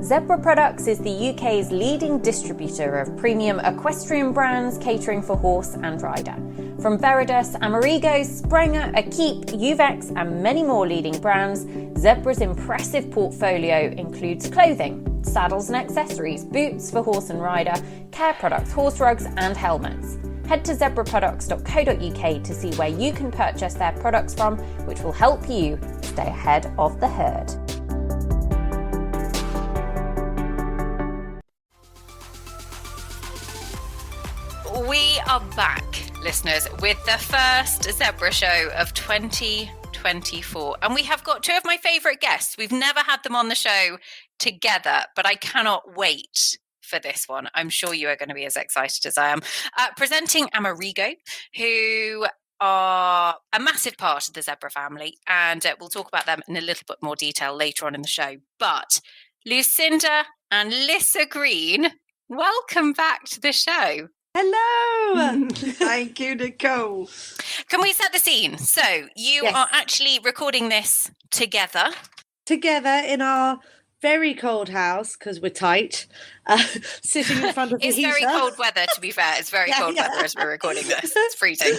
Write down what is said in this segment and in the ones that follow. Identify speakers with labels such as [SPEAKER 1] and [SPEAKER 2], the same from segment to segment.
[SPEAKER 1] Zebra Products is the UK's leading distributor of premium equestrian brands catering for horse and rider. From Veridus, Amerigo, Sprenger, Akeep, Uvex and many more leading brands, Zebra's impressive portfolio includes clothing, saddles and accessories, boots for horse and rider, care products, horse rugs and helmets. Head to zebraproducts.co.uk to see where you can purchase their products from, which will help you stay ahead of the herd. We are back, listeners, with the first Zebra show of 2024. And we have got two of my favourite guests. We've never had them on the show together, but I cannot wait for this one. I'm sure you are going to be as excited as I am. Presenting Amerigo, who are a massive part of the Zebra family, and we'll talk about them in a little bit more detail later on in the show. But Lucinda and Lissa Green, welcome back to the show.
[SPEAKER 2] Hello. Thank you, Nicole.
[SPEAKER 1] Can we set the scene? So you are actually recording this together.
[SPEAKER 2] Together in our very cold house, because we're tight, sitting in front of the heater.
[SPEAKER 1] It's very cold weather, to be fair. It's very cold weather as we're recording this. It's freezing.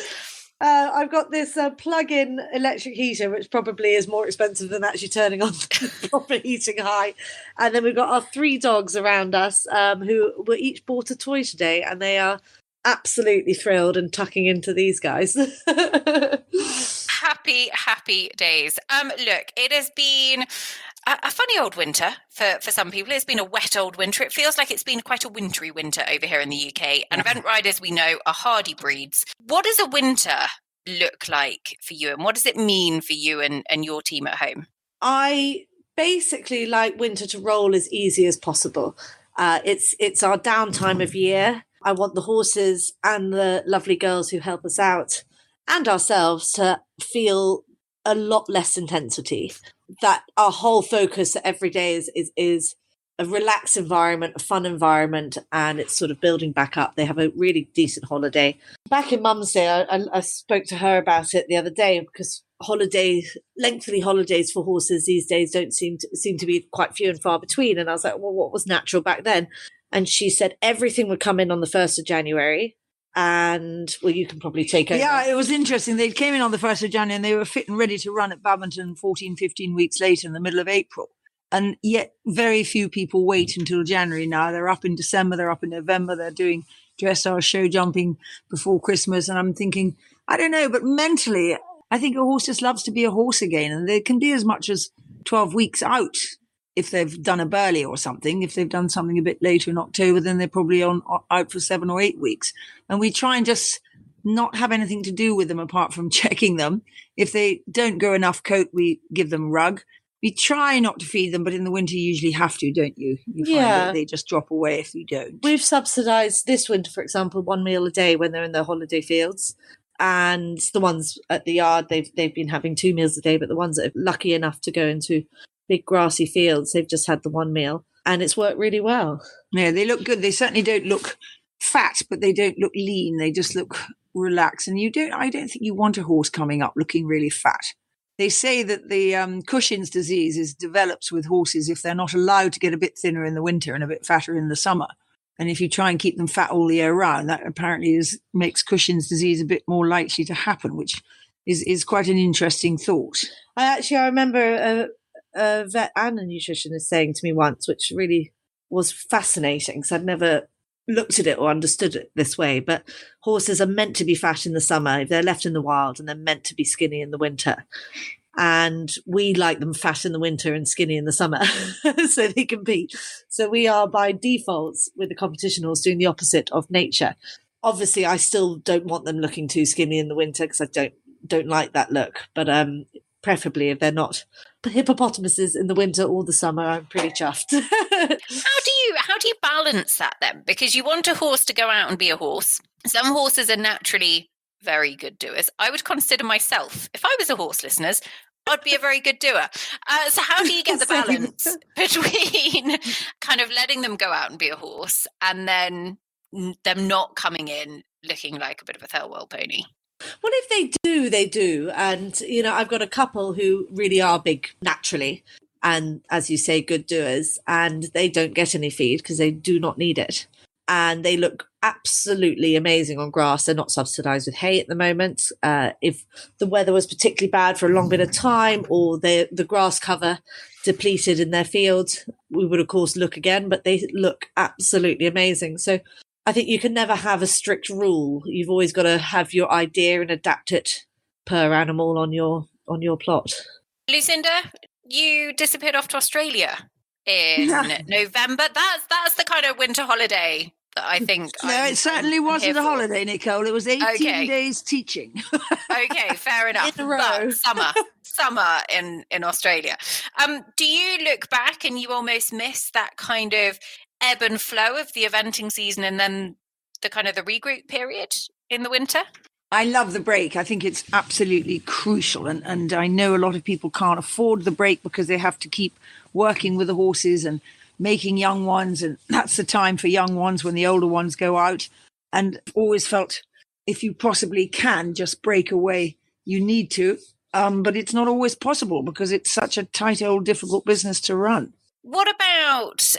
[SPEAKER 2] I've got this plug-in electric heater, which probably is more expensive than actually turning on the proper heating height. And then we've got our three dogs around us who were each bought a toy today, and they are absolutely thrilled and tucking into these guys.
[SPEAKER 1] Happy days. Look, it has been a funny old winter for some people. It's been a wet old winter. It feels like it's been quite a wintry winter over here in the UK. And event riders, we know, are hardy breeds. What does a winter look like for you? And what does it mean for you and your team at home?
[SPEAKER 2] I basically like winter to roll as easy as possible. It's our downtime of year. I want the horses and the lovely girls who help us out and ourselves to feel a lot less intensity. That our whole focus every day is a relaxed environment, a fun environment, and it's sort of building back up. They have a really decent holiday. Back in Mum's Day, I spoke to her about it the other day, because lengthy holidays for horses these days don't seem to be quite few and far between. And I was like, well, what was natural back then? And she said everything would come in on the 1st of January. And, well, you can probably take over.
[SPEAKER 3] Yeah, it was interesting. They came in on the 1st of January and they were fit and ready to run at Badminton 14, 15 weeks later in the middle of April. And yet very few people wait until January now. They're up in December, they're up in November, they're doing dressage show jumping before Christmas. And I'm thinking, I don't know, but mentally, I think a horse just loves to be a horse again. And they can be as much as 12 weeks out. If they've done a Burghley or something, if they've done something a bit later in October, then they're probably out for 7 or 8 weeks. And we try and just not have anything to do with them apart from checking them. If they don't grow enough coat, we give them rug. We try not to feed them, but in the winter you usually have to, don't you? You find that they just drop away if you don't.
[SPEAKER 2] We've subsidised this winter, for example, 1 meal a day when they're in their holiday fields. And the ones at the yard, they've been having 2 meals a day, but the ones that are lucky enough to go into big grassy fields, they've just had the 1 meal, and it's worked really well.
[SPEAKER 3] Yeah, they look good. They certainly don't look fat, but they don't look lean. They just look relaxed. And I don't think you want a horse coming up looking really fat. They say that the Cushing's disease develops with horses if they're not allowed to get a bit thinner in the winter and a bit fatter in the summer. And if you try and keep them fat all the year round, that apparently makes Cushing's disease a bit more likely to happen, which is quite an interesting thought.
[SPEAKER 2] I remember a vet and a nutritionist saying to me once, which really was fascinating because I'd never looked at it or understood it this way, but horses are meant to be fat in the summer if they're left in the wild, and they're meant to be skinny in the winter. And we like them fat in the winter and skinny in the summer so they compete. So we are by default with the competition horse doing the opposite of nature. Obviously, I still don't want them looking too skinny in the winter because I don't like that look. But preferably if they're not hippopotamuses in the winter or the summer, I'm pretty chuffed.
[SPEAKER 1] How do you balance that then? Because you want a horse to go out and be a horse. Some horses are naturally very good doers. I would consider myself, if I was a horse, listeners, I'd be a very good doer. So how do you get the balance between kind of letting them go out and be a horse and then them not coming in looking like a bit of a Thelwell pony?
[SPEAKER 2] Well, if they do, they do. And, I've got a couple who really are big naturally. and, as you say, good doers, and they don't get any feed because they do not need it. And they look absolutely amazing on grass. They're not subsidized with hay at the moment. If the weather was particularly bad for a long bit of time, or the grass cover depleted in their field, we would, of course, look again, but they look absolutely amazing. So I think you can never have a strict rule. You've always got to have your idea and adapt it per animal on your plot.
[SPEAKER 1] Lucinda, you disappeared off to Australia in November. That's the kind of winter holiday that I think.
[SPEAKER 3] No, it certainly wasn't a holiday, Nicole. It was 18 days teaching.
[SPEAKER 1] Okay, fair enough.
[SPEAKER 2] In a row.
[SPEAKER 1] But summer in Australia. Do you look back and you almost miss that kind of ebb and flow of the eventing season, and then the kind of the regroup period in the winter?
[SPEAKER 3] I love the break. I think it's absolutely crucial. And I know a lot of people can't afford the break because they have to keep working with the horses and making young ones. And that's the time for young ones when the older ones go out. And always felt if you possibly can just break away, you need to. But it's not always possible because it's such a tight old difficult business to run.
[SPEAKER 1] What about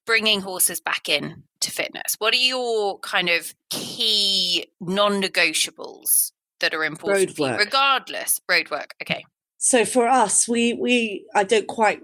[SPEAKER 1] bringing horses back in to fitness? What are your kind of key non-negotiables that are important for you, regardless? Roadwork, okay.
[SPEAKER 2] So for us, I don't quite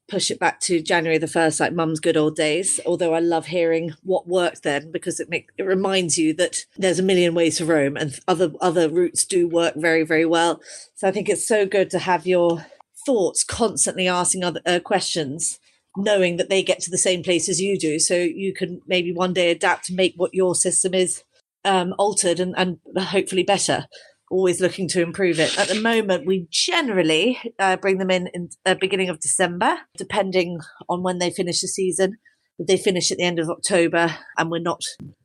[SPEAKER 2] push it back to January the 1st, like Mum's good old days, although I love hearing what worked then, because it reminds you that there's a million ways to roam and other routes do work very, very well. So I think it's so good to have your thoughts constantly asking other questions, knowing that they get to the same place as you do, so you can maybe one day adapt to make what your system is altered and hopefully better, always looking to improve it. At the moment, we generally bring them in beginning of December, depending on when they finish the season. If they finish at the end of October and we're not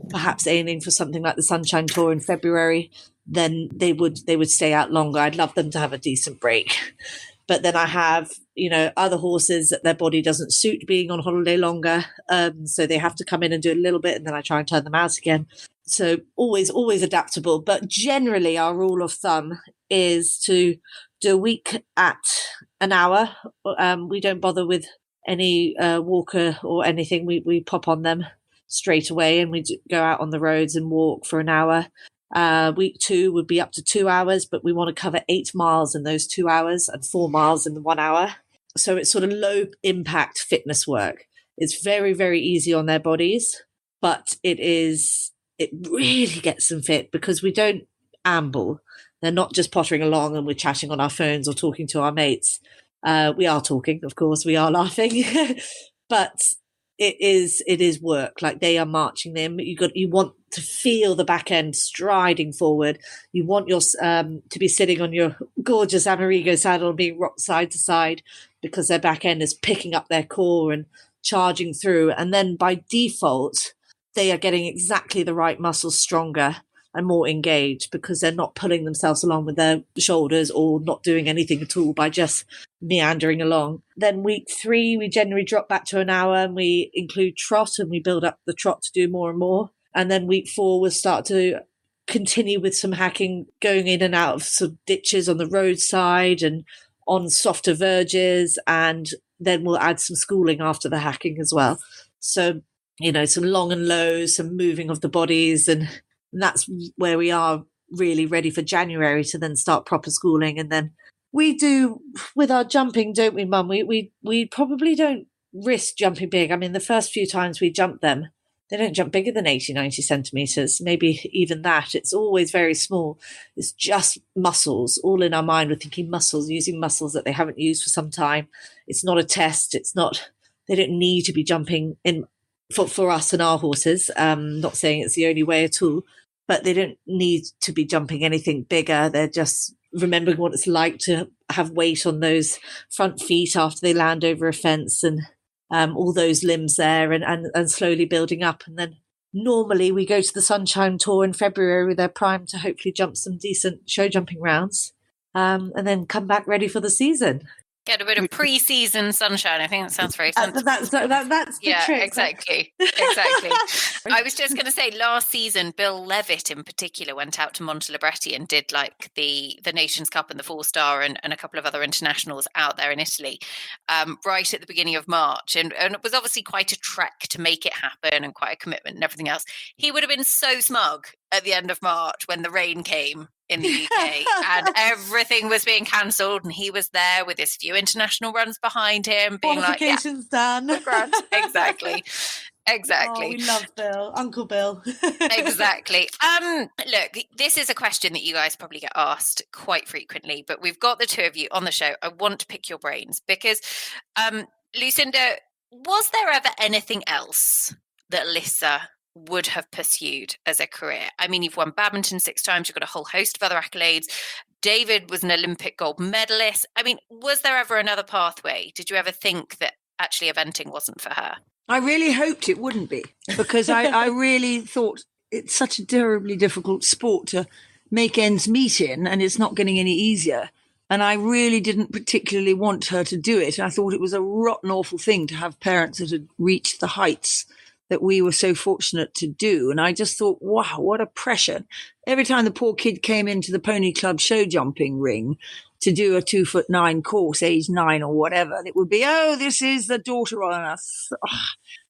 [SPEAKER 2] perhaps aiming for something like the Sunshine Tour in February, then they would stay out longer. I'd love them to have a decent break. But then I have, other horses that their body doesn't suit being on holiday longer. So they have to come in and do a little bit, and then I try and turn them out again. So always adaptable. But generally our rule of thumb is to do a week at an hour. We don't bother with any walker or anything. We pop on them straight away and we go out on the roads and walk for an hour. Week 2 would be up to 2 hours, but we want to cover 8 miles in those 2 hours and 4 miles in the 1 hour. So it's sort of low impact fitness work. It's very, very easy on their bodies, but it really gets them fit because we don't amble. They're not just pottering along and we're chatting on our phones or talking to our mates. We are talking, of course, we are laughing, but it is work. Like they are marching them. You want to feel the back end striding forward. You want your to be sitting on your gorgeous Amerigo saddle and being rocked side to side because their back end is picking up their core and charging through. And then by default, they are getting exactly the right muscles stronger and more engaged because they're not pulling themselves along with their shoulders or not doing anything at all by just meandering along. Then week 3, we generally drop back to an hour and we include trot and we build up the trot to do more and more. And then week 4, we'll start to continue with some hacking, going in and out of some ditches on the roadside and on softer verges. And then we'll add some schooling after the hacking as well. So, some long and lows, some moving of the bodies. And that's where we are really ready for January to then start proper schooling. And then we do with our jumping, don't we, Mum? We probably don't risk jumping big. I mean, the first few times we jump them, they don't jump bigger than 80, 90 centimetres, maybe even that. It's always very small. It's just muscles. All in our mind, we're thinking muscles, using muscles that they haven't used for some time. It's not a test. They don't need to be jumping in for us and our horses. Not saying it's the only way at all, but they don't need to be jumping anything bigger. They're just remembering what it's like to have weight on those front feet after they land over a fence and all those limbs there and slowly building up. And then normally we go to the Sunshine Tour in February with their prime to hopefully jump some decent show jumping rounds and then come back ready for the season.
[SPEAKER 1] Get a bit of pre-season sunshine. I think that sounds very sensible.
[SPEAKER 2] That's the trick.
[SPEAKER 1] Exactly. Exactly. I was just going to say, last season, Bill Levitt in particular went out to Montelibretti and did like the Nations Cup and the Four Star and a couple of other internationals out there in Italy right at the beginning of March. And it was obviously quite a trek to make it happen and quite a commitment and everything else. He would have been so smug at the end of March when the rain came in the UK and everything was being cancelled, and he was there with his few international runs behind him being like, yeah,
[SPEAKER 2] done.
[SPEAKER 1] exactly.
[SPEAKER 2] Oh, we love Bill, Uncle Bill.
[SPEAKER 1] Exactly. Look, this is a question that you guys probably get asked quite frequently, but we've got the two of you on the show. I want to pick your brains because Lucinda, was there ever anything else that Lissa would have pursued as a career? I mean, you've won badminton 6 times, you've got a whole host of other accolades. David was an Olympic gold medalist. I mean, was there ever another pathway? Did you ever think that actually eventing wasn't for her?
[SPEAKER 3] I really hoped it wouldn't be, because I really thought it's such a terribly difficult sport to make ends meet in, and it's not getting any easier. And I really didn't particularly want her to do it. I thought it was a rotten, awful thing to have parents that had reached the heights that we were so fortunate to do. And I just thought, wow, what a pressure. Every time the poor kid came into the Pony Club show jumping ring to do a 2'9" course, age 9 or whatever, it would be, oh, this is the daughter on us.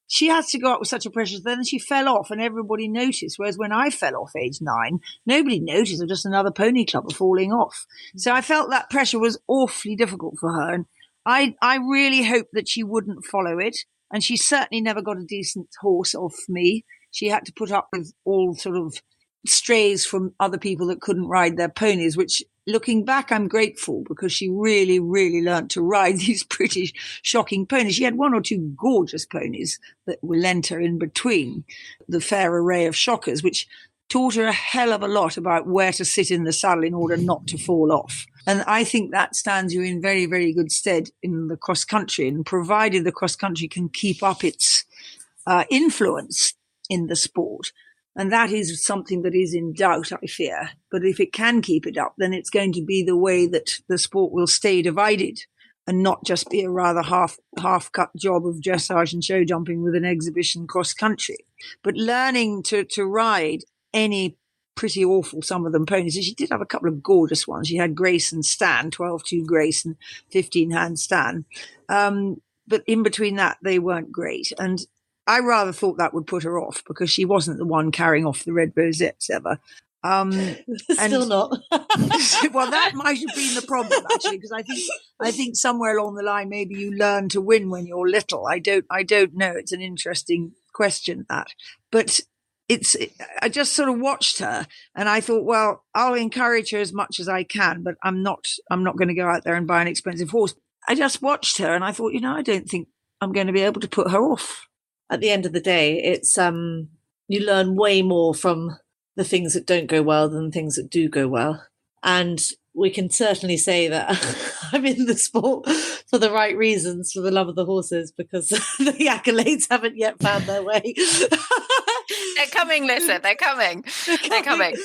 [SPEAKER 3] She has to go up with such a pressure. Then she fell off and everybody noticed. Whereas when I fell off age 9, nobody noticed. It was just another pony clubber falling off. So I felt that pressure was awfully difficult for her. And I really hoped that she wouldn't follow it. And she certainly never got a decent horse off me. She had to put up with all sort of strays from other people that couldn't ride their ponies, which, looking back, I'm grateful, because she really, really learnt to ride these pretty shocking ponies. She had 1 or 2 gorgeous ponies that were lent her in between the fair array of shockers, which taught her a hell of a lot about where to sit in the saddle in order not to fall off. And I think that stands you in very, very good stead in the cross country, and provided the cross country can keep up its influence in the sport. And that is something that is in doubt, I fear. But if it can keep it up, then it's going to be the way that the sport will stay divided and not just be a rather half-cut job of dressage and show jumping with an exhibition cross country. But learning to ride any pretty awful, some of them, ponies. She did have a couple of gorgeous ones. She had Grace and Stan, 12-2 Grace and 15-hand Stan. But in between that, they weren't great. And I rather thought that would put her off, because she wasn't the one carrying off the red rosettes ever.
[SPEAKER 2] Still not.
[SPEAKER 3] Well, that might have been the problem, actually, because I think somewhere along the line, maybe you learn to win when you're little. I don't know. It's an interesting question, that. But I just sort of watched her and I thought, well, I'll encourage her as much as I can, but I'm not going to go out there and buy an expensive horse. I just watched her and I thought, I don't think I'm going to be able to put her off.
[SPEAKER 2] At the end of the day, it's you learn way more from the things that don't go well than things that do go well. And we can certainly say that I'm in the sport for the right reasons, for the love of the horses, because the accolades haven't yet found their way.
[SPEAKER 1] They're coming, Lissa. They're coming. They're coming.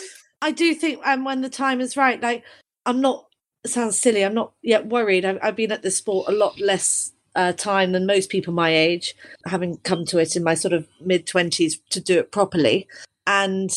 [SPEAKER 2] I do think when the time is right, like, I'm not, it sounds silly, I'm not yet worried. I've been at this sport a lot less time than most people my age, having come to it in my sort of mid-20s to do it properly. And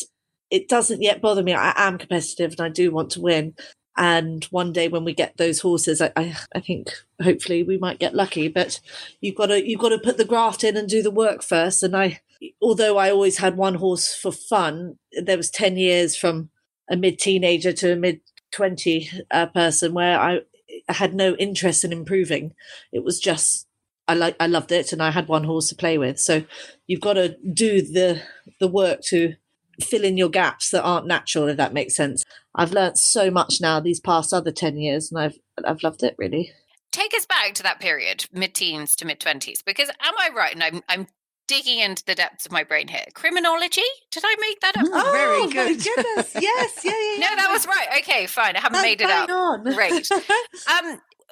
[SPEAKER 2] it doesn't yet bother me. I am competitive and I do want to win. And one day when we get those horses, I think hopefully we might get lucky. But you've got to put the graft in and do the work first. And although I always had one horse for fun, there was 10 years from a mid-teenager to a mid-20 person where I had no interest in improving. It was just I loved it, and I had one horse to play with. So you've got to do the work to fill in your gaps that aren't natural, if that makes sense. I've learnt so much now these past other 10 years, and I've loved it, really.
[SPEAKER 1] Take us back to that period, mid-teens to mid-20s, because am I right? And I'm digging into the depths of my brain here. Criminology? Did I make that up?
[SPEAKER 2] Oh,
[SPEAKER 3] very good.
[SPEAKER 2] My goodness. Yes. Yeah.
[SPEAKER 1] No, that was right. Okay, fine. I haven't made it up.
[SPEAKER 2] On.
[SPEAKER 1] Great.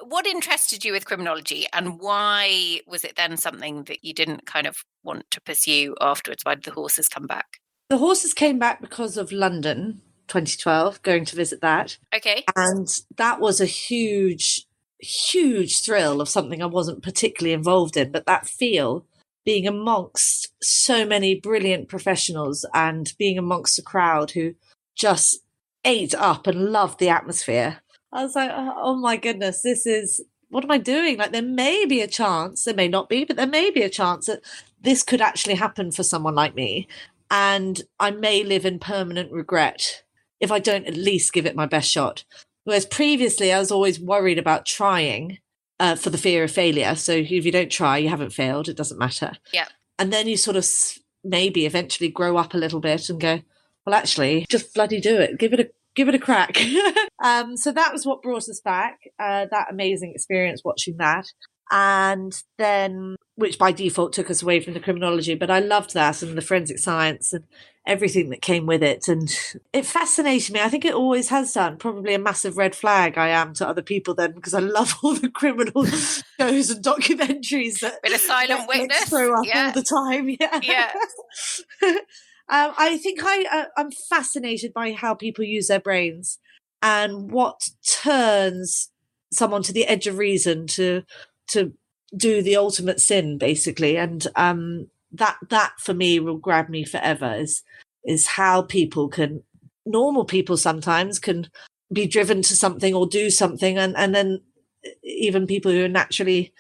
[SPEAKER 1] What interested you with criminology, and why was it then something that you didn't kind of want to pursue afterwards? Why did the horses come back?
[SPEAKER 2] The horses came back because of London 2012, going to visit that.
[SPEAKER 1] Okay.
[SPEAKER 2] And that was a huge huge thrill of something I wasn't particularly involved in, but that feel, being amongst so many brilliant professionals and being amongst a crowd who just ate up and loved the atmosphere. I was like, oh my goodness, what am I doing? Like, there may be a chance, there may not be, but there may be a chance that this could actually happen for someone like me. And I may live in permanent regret if I don't at least give it my best shot. Whereas previously I was always worried about trying for the fear of failure. So if you don't try, you haven't failed. It doesn't matter.
[SPEAKER 1] Yeah.
[SPEAKER 2] And then you sort of maybe eventually grow up a little bit and go, well, actually, just bloody do it. Give it a crack. So that was what brought us back, that amazing experience watching that. And then, which by default took us away from the criminology, but I loved that and the forensic science and everything that came with it. And it fascinated me. I think it always has done. Probably a massive red flag I am to other people then, because I love all the criminal shows and documentaries that
[SPEAKER 1] Bit of silent witness
[SPEAKER 2] throw up all the time. Yeah. I think I'm fascinated by how people use their brains and what turns someone to the edge of reason to do the ultimate sin, basically. And that for me will grab me forever, is how normal people sometimes can be driven to something or do something, and then even people who are naturally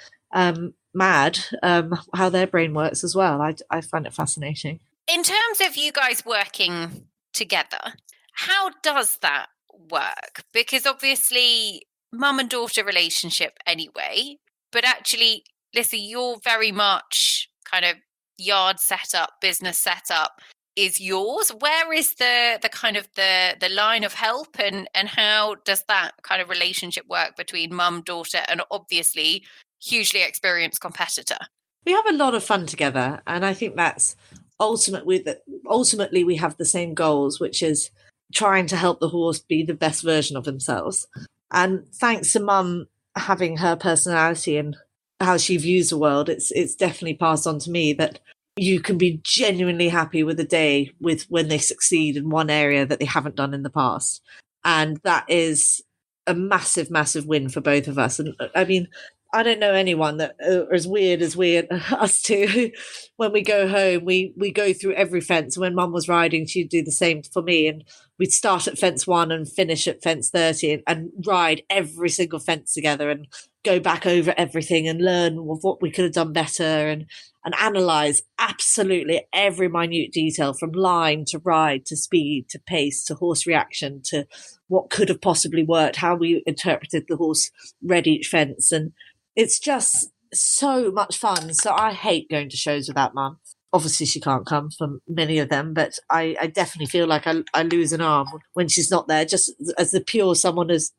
[SPEAKER 2] mad, how their brain works as well. I find it fascinating.
[SPEAKER 1] In terms of you guys working together, how does that work? Because obviously mum and daughter relationship anyway, but actually, Lissa, you're very much kind of yard setup, business setup is yours. Where is the kind of the line of help, and how does that kind of relationship work between mum, daughter, and obviously hugely experienced competitor?
[SPEAKER 2] We have a lot of fun together, and I think that's ultimately we have the same goals, which is trying to help the horse be the best version of themselves. And thanks to mum having her personality and how she views the world, it's definitely passed on to me that you can be genuinely happy with a day when they succeed in one area that they haven't done in the past. And that is a massive, massive win for both of us. And I mean, I don't know anyone that are as weird as us two. When we go home, we go through every fence. When mum was riding, she'd do the same for me. And we'd start at fence 1 and finish at fence 30 and ride every single fence together and go back over everything and learn what we could have done better and analyse absolutely every minute detail, from line to ride to speed to pace to horse reaction to what could have possibly worked, how we interpreted the horse read each fence. And it's just so much fun. So I hate going to shows without mum. Obviously, she can't come for many of them, but I definitely feel like I lose an arm when she's not there, just as the pure someone as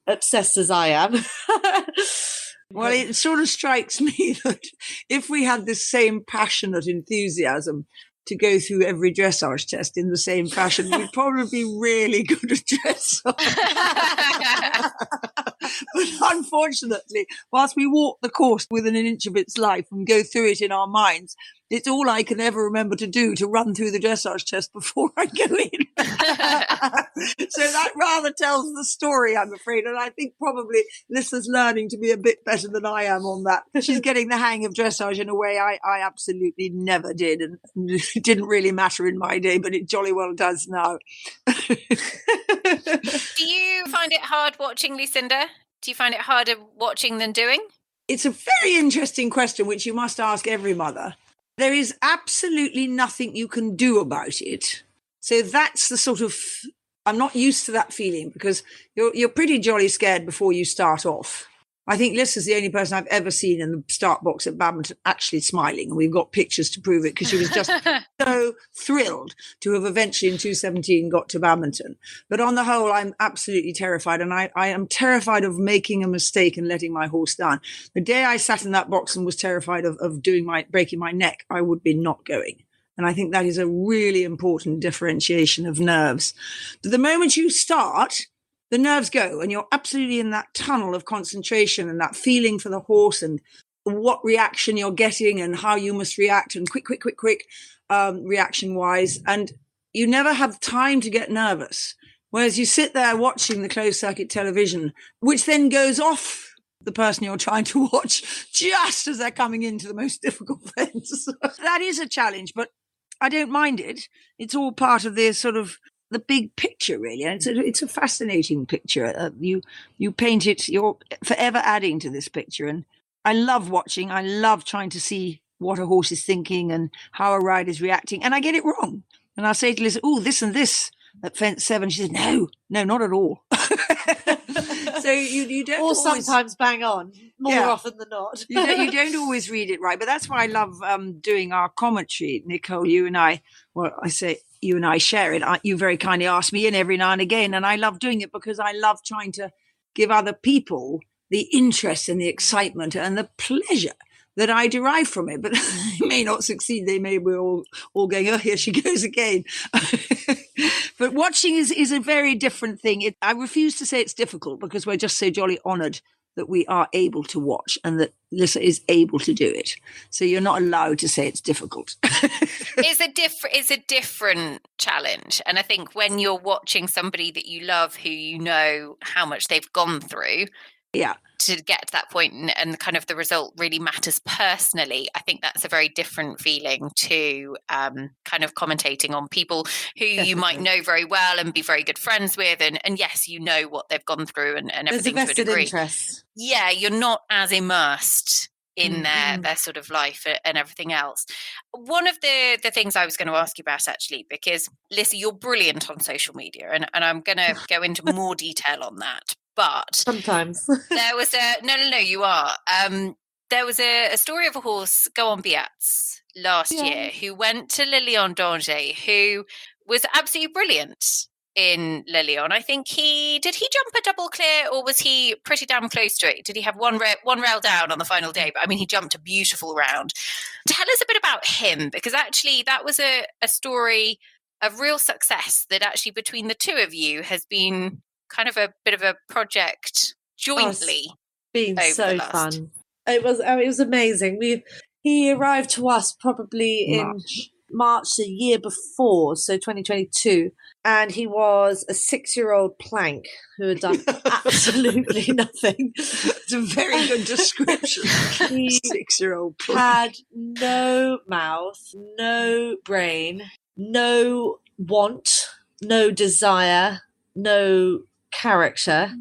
[SPEAKER 2] obsessed as I am.
[SPEAKER 3] Well, it sort of strikes me that if we had this same passionate enthusiasm to go through every dressage test in the same fashion, we'd probably be really good at dressage. But unfortunately, whilst we walk the course within an inch of its life and go through it in our minds, it's all I can ever remember to do, to run through the dressage test before I go in. So that rather tells the story, I'm afraid. And I think probably Lissa's learning to be a bit better than I am on that. She's getting the hang of dressage in a way I absolutely never did. And it didn't really matter in my day, but it jolly well does now.
[SPEAKER 1] Do you find it hard watching, Lucinda? Do you find it harder watching than doing?
[SPEAKER 3] It's a very interesting question, which you must ask every mother. There is absolutely nothing you can do about it. So that's the sort of, I'm not used to that feeling, because you're pretty jolly scared before you start off. I think Lissa's the only person I've ever seen in the start box at Badminton actually smiling. And we've got pictures to prove it, because she was just so thrilled to have eventually in 2017 got to Badminton. But on the whole, I'm absolutely terrified. And I am terrified of making a mistake and letting my horse down. The day I sat in that box and was terrified of breaking my neck, I would be not going. And I think that is a really important differentiation of nerves. But the moment you start, the nerves go, and you're absolutely in that tunnel of concentration and that feeling for the horse and what reaction you're getting and how you must react, and quick reaction wise. And you never have time to get nervous. Whereas you sit there watching the closed circuit television, which then goes off the person you're trying to watch just as they're coming into the most difficult fence. That is a challenge, but I don't mind it. It's all part of the sort of the big picture, really. And it's a fascinating picture. You paint it, you're forever adding to this picture. And I love watching. I love trying to see what a horse is thinking and how a rider's reacting. And I get it wrong. And I'll say to Liz, oh, this and this at fence 7. She says, no, not at all. So you don't
[SPEAKER 2] or
[SPEAKER 3] always,
[SPEAKER 2] sometimes bang on, more often than not.
[SPEAKER 3] you don't always read it right. But that's why I love doing our commentary, Nicole. You and I, well, I say you and I share it. You very kindly ask me in every now and again. And I love doing it because I love trying to give other people the interest and the excitement and the pleasure that I derive from it. But they may not succeed. They may be all going, oh, here she goes again. But watching is a very different thing. I refuse to say it's difficult because we're just so jolly honoured that we are able to watch and that Lissa is able to do it. So you're not allowed to say it's difficult.
[SPEAKER 1] It's a different challenge. And I think when you're watching somebody that you love, who you know how much they've gone through, to get to that point and kind of the result really matters personally, I think that's a very different feeling to kind of commentating on people who you might know very well and be very good friends with. And yes, you know what they've gone through and everything.
[SPEAKER 2] There's a vested
[SPEAKER 1] to a degree.
[SPEAKER 2] interest.
[SPEAKER 1] Yeah, you're not as immersed in their sort of life and everything else. One of the things I was going to ask you about, actually, because Lissa, you're brilliant on social media, and I'm going to go into more detail on that. But
[SPEAKER 2] sometimes
[SPEAKER 1] there was no, you are. There was a story of a horse, Go On Biats, last year, who went to Le Lion d'Angers, who was absolutely brilliant in Le Lion. I think did he jump a double clear, or was he pretty damn close to it? Did he have one rail down on the final day? But I mean, he jumped a beautiful round. Tell us a bit about him, because actually that was a story of real success that actually between the two of you has been kind of a bit of a project jointly.
[SPEAKER 2] Been so fun. It was amazing. He arrived to us probably in March the year before, so 2022, and he was a 6-year-old plank who had done absolutely nothing.
[SPEAKER 3] It's a very good description.
[SPEAKER 2] He
[SPEAKER 3] 6-year-old plank
[SPEAKER 2] had no mouth, no brain, no want, no desire, no character.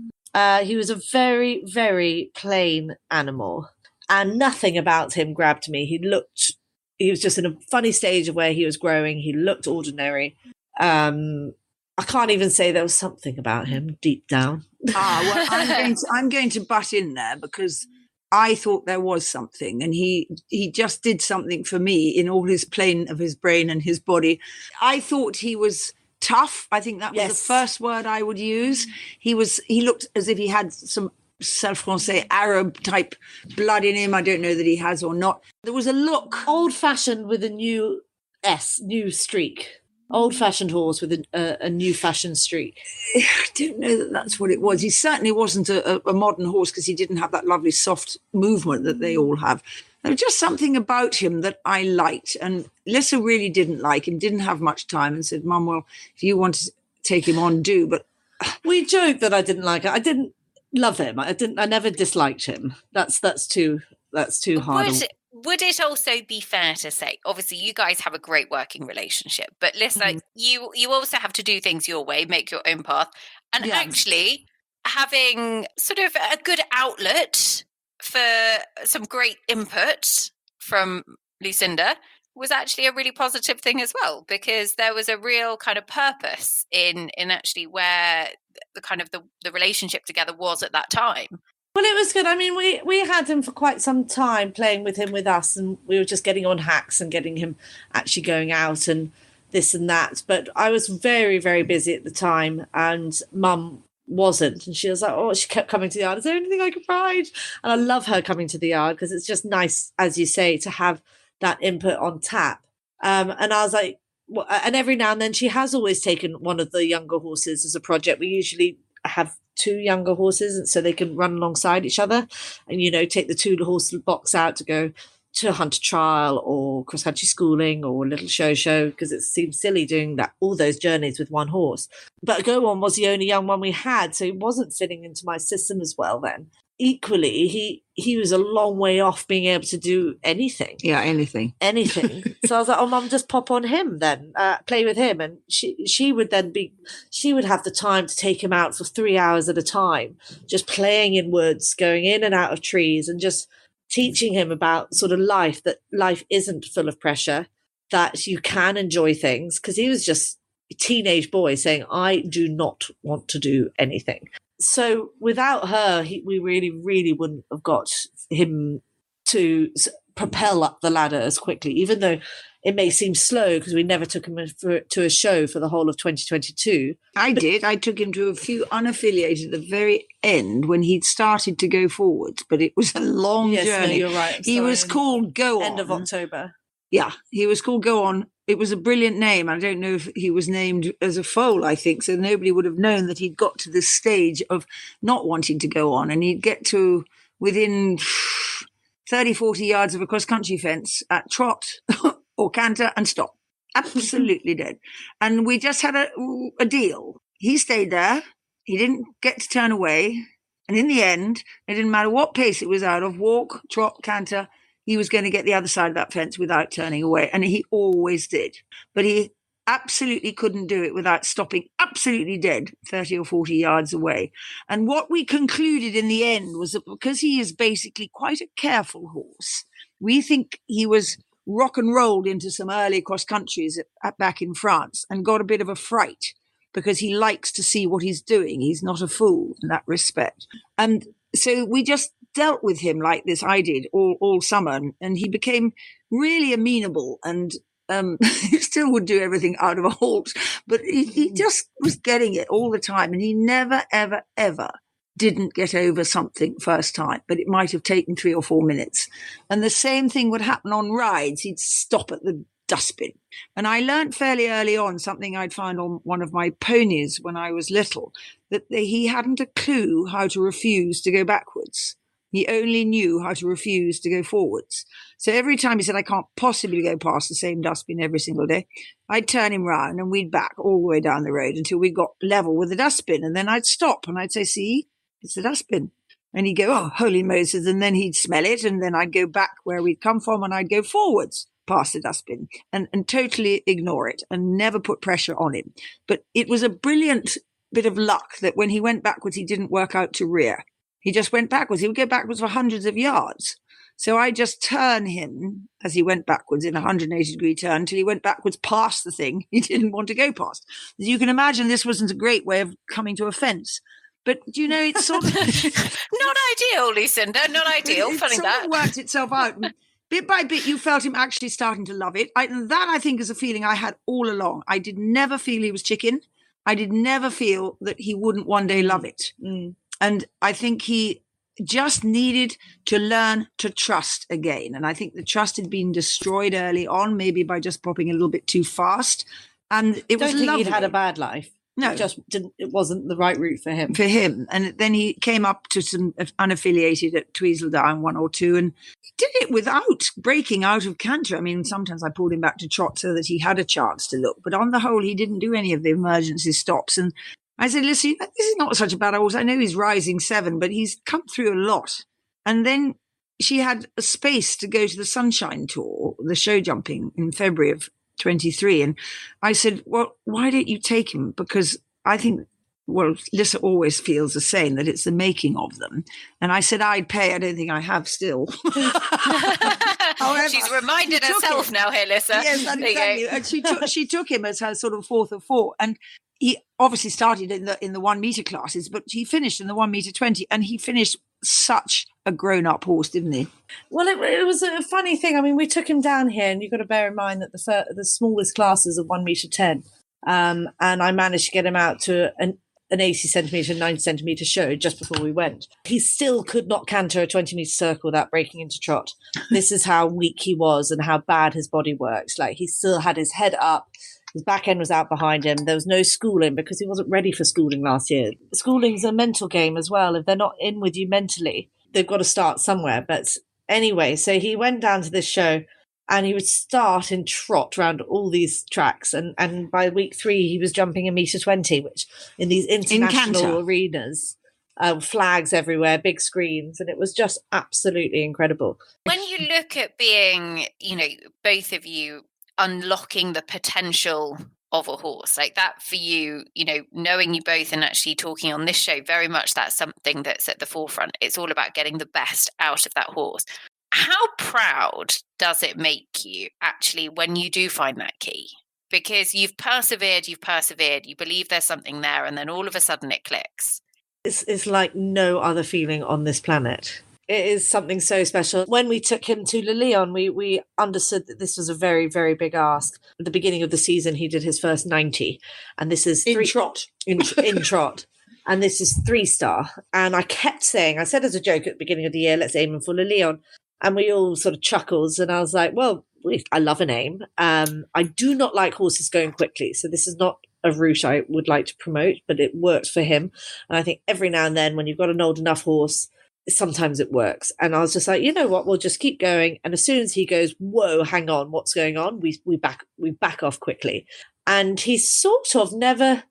[SPEAKER 2] He was a very, very plain animal, and nothing about him grabbed me. He was just in a funny stage of where he was growing. He looked ordinary. I can't even say there was something about him deep down.
[SPEAKER 3] Well, I'm going to butt in there because I thought there was something, and he just did something for me in all his plane of his brain and his body. I thought he was tough. I think that was the first word I would use. He looked as if he had some Francais Arab type blood in him. I don't know that he has or not. There was a look
[SPEAKER 2] old-fashioned with a new streak. Old-fashioned horse with a new-fashioned streak.
[SPEAKER 3] I don't know that that's what it was. He certainly wasn't a modern horse because he didn't have that lovely soft movement that they all have. There was just something about him that I liked, and Lissa really didn't like him, didn't have much time, and said, Mum, well, if you want to take him on, do. But
[SPEAKER 2] we joked that I didn't like it. I didn't love him. I never disliked him. That's too hard.
[SPEAKER 1] Would it also be fair to say, obviously you guys have a great working relationship, but Lissa, you also have to do things your way, make your own path, and actually having sort of a good outlet for some great input from Lucinda was actually a really positive thing as well, because there was a real kind of purpose in actually where the kind of the relationship together was at that time.
[SPEAKER 2] Well, it was good. I mean, we had him for quite some time, playing with him with us, and we were just getting on hacks and getting him actually going out and this and that. But I was very, very busy at the time, and Mum wasn't. And she was like, she kept coming to the yard. Is there anything I could ride? And I love her coming to the yard because it's just nice, as you say, to have that input on tap. And I was like, and every now and then she has always taken one of the younger horses as a project. We usually have 2 younger horses so they can run alongside each other and, take the 2 horse box out to go to a hunter trial or cross-country schooling or a little show because it seems silly doing all those journeys with one horse. But Go On was the only young one we had, so it wasn't fitting into my system as well then. equally, he was a long way off being able to do anything.
[SPEAKER 3] Yeah, anything.
[SPEAKER 2] So I was like, oh, Mum, just pop on him then, play with him. And she would have the time to take him out for 3 hours at a time, just playing in woods, going in and out of trees, and just teaching him about sort of life, that life isn't full of pressure, that you can enjoy things. Because he was just a teenage boy saying, I do not want to do anything. So without her, we really, really wouldn't have got him to propel up the ladder as quickly, even though it may seem slow because we never took him to a show for the whole of 2022.
[SPEAKER 3] I did. I took him to a few unaffiliated at the very end when he'd started to go forwards, but it was a long journey.
[SPEAKER 2] No, you're right.
[SPEAKER 3] He was called Go On.
[SPEAKER 2] End of October.
[SPEAKER 3] Yeah, he was called Go On. It was a brilliant name. I don't know if he was named as a foal, I think, so nobody would have known that he'd got to this stage of not wanting to go on, and he'd get to within 30, 40 yards of a cross-country fence at trot or canter and stop. Absolutely dead. And we just had a deal. He stayed there. He didn't get to turn away. And in the end, it didn't matter what pace it was out of, walk, trot, canter, he was going to get the other side of that fence without turning away. And he always did. But he absolutely couldn't do it without stopping absolutely dead 30 or 40 yards away. And what we concluded in the end was that because he is basically quite a careful horse, we think he was rock and rolled into some early cross countries back in France and got a bit of a fright because he likes to see what he's doing. He's not a fool in that respect. And so we just dealt with him like this. I did all summer, and he became really amenable, and he still would do everything out of a halt, but he just was getting it all the time, and he never, ever, ever didn't get over something first time, but it might have taken 3 or 4 minutes. And the same thing would happen on rides. He'd stop at the dustbin. And I learned fairly early on something I'd found on one of my ponies when I was little, that he hadn't a clue how to refuse to go backwards. He only knew how to refuse to go forwards. So every time he said, I can't possibly go past the same dustbin every single day, I'd turn him round and we'd back all the way down the road until we got level with the dustbin. And then I'd stop and I'd say, see, it's the dustbin. And he'd go, oh, holy Moses. And then he'd smell it. And then I'd go back where we'd come from and I'd go forwards past the dustbin and totally ignore it and never put pressure on him. But it was a brilliant bit of luck that when he went backwards, he didn't work out to rear. He just went backwards. He would go backwards for hundreds of yards. So I just turn him as he went backwards in a 180-degree turn until he went backwards past the thing he didn't want to go past. As you can imagine, this wasn't a great way of coming to a fence. But, you know, it's sort of...
[SPEAKER 1] Not ideal, Lucinda, not ideal. Funny that.
[SPEAKER 3] It worked itself out. And bit by bit, you felt him actually starting to love it. And that, I think, is a feeling I had all along. I did never feel he was chicken. I did never feel that he wouldn't one day love it. Mm. And I think he just needed to learn to trust again. And I think the trust had been destroyed early on, maybe by just popping a little bit too fast. And it was lovely.
[SPEAKER 2] He'd had a bad life. No, it wasn't the right route for him. And then he came up to some unaffiliated at Tweedledown 1 or 2 and did it without breaking out of canter. I mean, sometimes I pulled him back to trot so that he had a chance to look. But on the whole, he didn't do any of the emergency stops. And I said, listen, this is not such a bad horse. I know he's rising 7, but he's come through a lot. And then she had a space to go to the Sunshine Tour, the show jumping in February of 23. And I said, well, why don't you take him? Because I think, well, Lissa always feels the same, that it's the making of them. And I said, I'd pay. I don't think I have still.
[SPEAKER 1] However, she's reminded herself now here, Lissa.
[SPEAKER 3] Yes, exactly. And she took him as her sort of 4th of 4. And he obviously started in the 1 meter classes, but he finished in the 1 meter 20, and he finished such a grown-up horse, didn't he? Well, it was a funny thing. I mean, we took him down here, and you've got to bear in mind that the smallest classes are 1 meter 10, and I managed to get him out to an 80 centimetre, 90 centimetre show just before we went. He still could not canter a 20 metre circle without breaking into trot. This is how weak he was and how bad his body works. Like, he still had his head up. His back end was out behind him. There was no schooling because he wasn't ready for schooling last year. Schooling's a mental game as well. If they're not in with you mentally, they've got to start somewhere. But anyway, so he went down to this show and he would start in trot around all these tracks. And by week 3, he was jumping 1 meter 20, which in these international arenas
[SPEAKER 2] flags everywhere, big screens, and it was just absolutely incredible.
[SPEAKER 1] When you look at being, both of you unlocking the potential of a horse like that for you, knowing you both and actually talking on this show, very much that's something that's at the forefront. It's all about getting the best out of that horse. How proud does it make you actually when you do find that key? Because you've persevered, you believe there's something there, and then all of a sudden it clicks.
[SPEAKER 2] It's like no other feeling on this planet. It is something so special. When we took him to Le Lion, we understood that this was a very, very big ask. At the beginning of the season, he did his first 90, and this is
[SPEAKER 3] In trot.
[SPEAKER 2] in trot. And this is 3-star. And I kept saying, I said as a joke at the beginning of the year, let's aim him for Le Lion. And we all sort of chuckles. And I was like, well, I love a name. I do not like horses going quickly. So this is not a route I would like to promote, but it worked for him. And I think every now and then when you've got an old enough horse, sometimes it works. And I was just like, you know what, we'll just keep going. And as soon as he goes, whoa, hang on, what's going on? We back off quickly. And he sort of never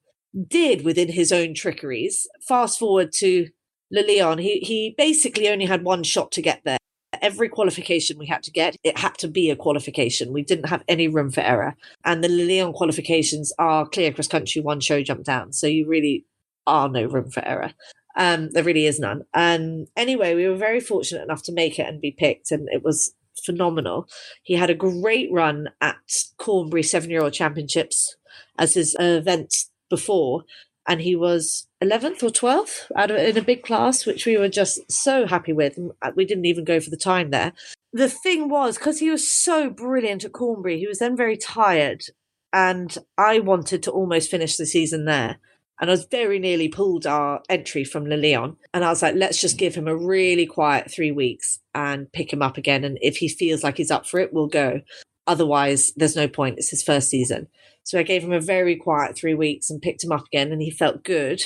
[SPEAKER 2] did within his own trickeries. Fast forward to Le Lion, he basically only had one shot to get there. Every qualification we had to get, it had to be a qualification. We didn't have any room for error. And the Le Lion qualifications are clear cross country, one show jump down. So you really are no room for error. There really is none. And anyway, we were very fortunate enough to make it and be picked, and it was phenomenal. He had a great run at Cornbury 7-year-old championships as his event before, and he was 11th or 12th in a big class, which we were just so happy with. We didn't even go for the time there. The thing was, because he was so brilliant at Cornbury, he was then very tired, and I wanted to almost finish the season there. And I was very nearly pulled our entry from Le Lion. And I was like, let's just give him a really quiet 3 weeks and pick him up again. And if he feels like he's up for it, we'll go. Otherwise, there's no point. It's his first season. So I gave him a very quiet 3 weeks and picked him up again, and he felt good.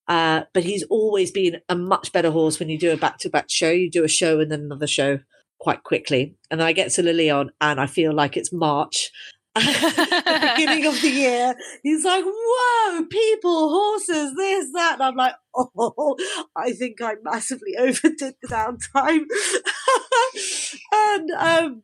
[SPEAKER 2] But he's always been a much better horse when you do a back-to-back show. You do a show and then another show quite quickly. And then I get to Le Lion and I feel like it's March. The beginning of the year, he's like, whoa, people, horses, this, that. And I'm like, oh, I think I massively overdid the downtime.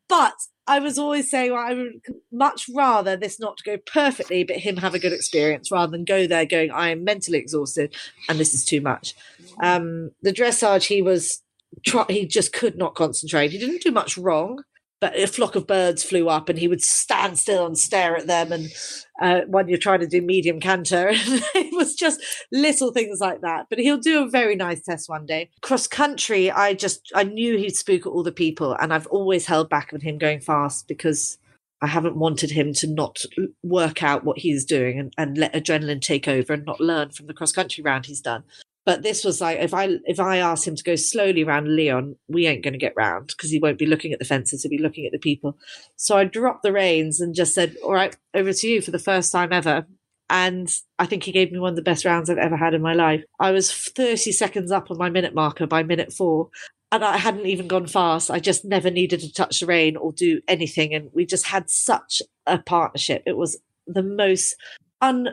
[SPEAKER 2] But I was always saying, well, I would much rather this not to go perfectly, but him have a good experience rather than go there going, I am mentally exhausted and this is too much. The dressage, he just could not concentrate. He didn't do much wrong, but a flock of birds flew up and he would stand still and stare at them. And when you're trying to do medium canter, it was just little things like that. But he'll do a very nice test one day. Cross country, I knew he'd spook at all the people. And I've always held back on him going fast because I haven't wanted him to not work out what he's doing and let adrenaline take over and not learn from the cross country round he's done. But this was like, if I asked him to go slowly around Leon, we ain't going to get round because he won't be looking at the fences, he'll be looking at the people. So I dropped the reins and just said, all right, over to you for the first time ever. And I think he gave me one of the best rounds I've ever had in my life. I was 30 seconds up on my minute marker by minute 4. And I hadn't even gone fast. I just never needed to touch the rein or do anything. And we just had such a partnership. It was the most... when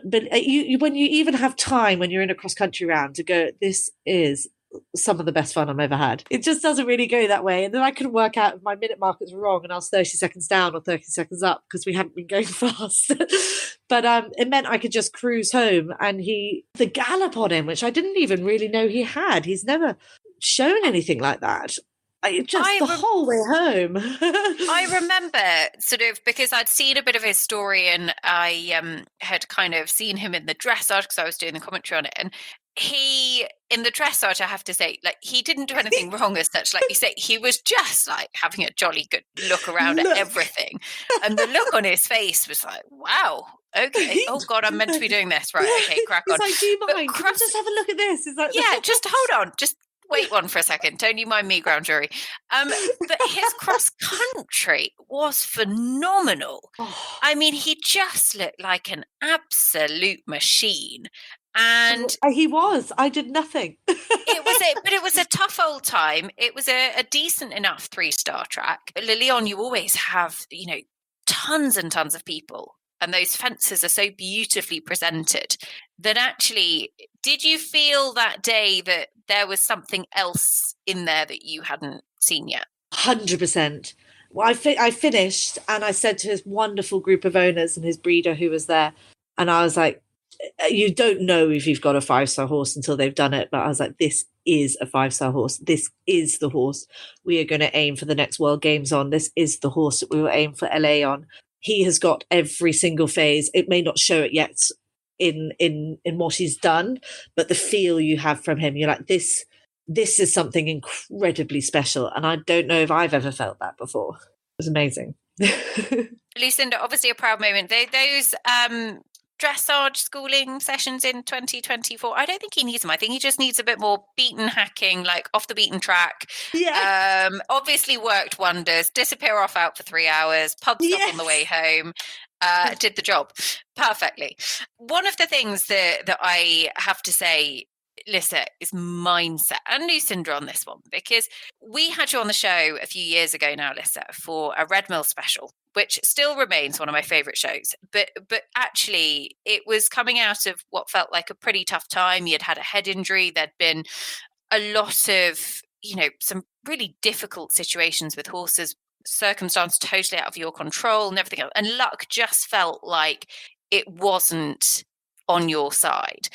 [SPEAKER 2] you even have time when you're in a cross-country round to go, this is some of the best fun I've ever had. It just doesn't really go that way. And then I couldn't work out if my minute markers were wrong and I was 30 seconds down or 30 seconds up because we hadn't been going fast. But it meant I could just cruise home. And the gallop on him, which I didn't even really know he had. He's never shown anything like that. Whole way home.
[SPEAKER 1] I remember sort of because I'd seen a bit of his story and I had kind of seen him in the dressage because I was doing the commentary on it. And he, in the dressage, I have to say, like, he didn't do anything wrong as such. Like you say, he was just like having a jolly good look around at everything. And the look on his face was like, wow, okay. Oh God, I'm meant to be doing this. Right. Okay, crack on.
[SPEAKER 2] He's like, do you mind? Can I just have a look at this? It's like,
[SPEAKER 1] yeah, just hold on. Just wait one for a second. Don't you mind me, ground jury? But his cross country was phenomenal. I mean, he just looked like an absolute machine. And
[SPEAKER 2] he was. I did nothing.
[SPEAKER 1] But it was a tough old time. It was a decent enough 3-star track. Le Lion, you always have, tons and tons of people. And those fences are so beautifully presented that actually, did you feel that day that there was something else in there that you hadn't seen yet.
[SPEAKER 2] 100%. Well, I finished and I said to his wonderful group of owners and his breeder who was there, and I was like, you don't know if you've got a 5-star horse until they've done it. But I was like, this is a 5-star horse. This is the horse we are going to aim for the next World Games on. This is the horse that we will aim for LA on. He has got every single phase. It may not show it yet in what he's done, but the feel you have from him, you're like, this is something incredibly special. And I don't know if I've ever felt that before. It was amazing.
[SPEAKER 1] Lucinda, obviously a proud moment. Those dressage schooling sessions in 2024, I don't think he needs them. I think he just needs a bit more beaten hacking, like off the beaten track.
[SPEAKER 2] Yeah.
[SPEAKER 1] Obviously worked wonders. Disappear off out for 3 hours, pub stop on the way home. Did the job perfectly. One of the things that I have to say, Lissa, is mindset, and Lucinda on this one, because we had you on the show a few years ago now, Lissa, for a Red Mill special, which still remains one of my favourite shows. But actually, it was coming out of what felt like a pretty tough time. You'd had a head injury. There'd been a lot of, some really difficult situations with horses, circumstance totally out of your control and everything else. And luck just felt like it wasn't on your side.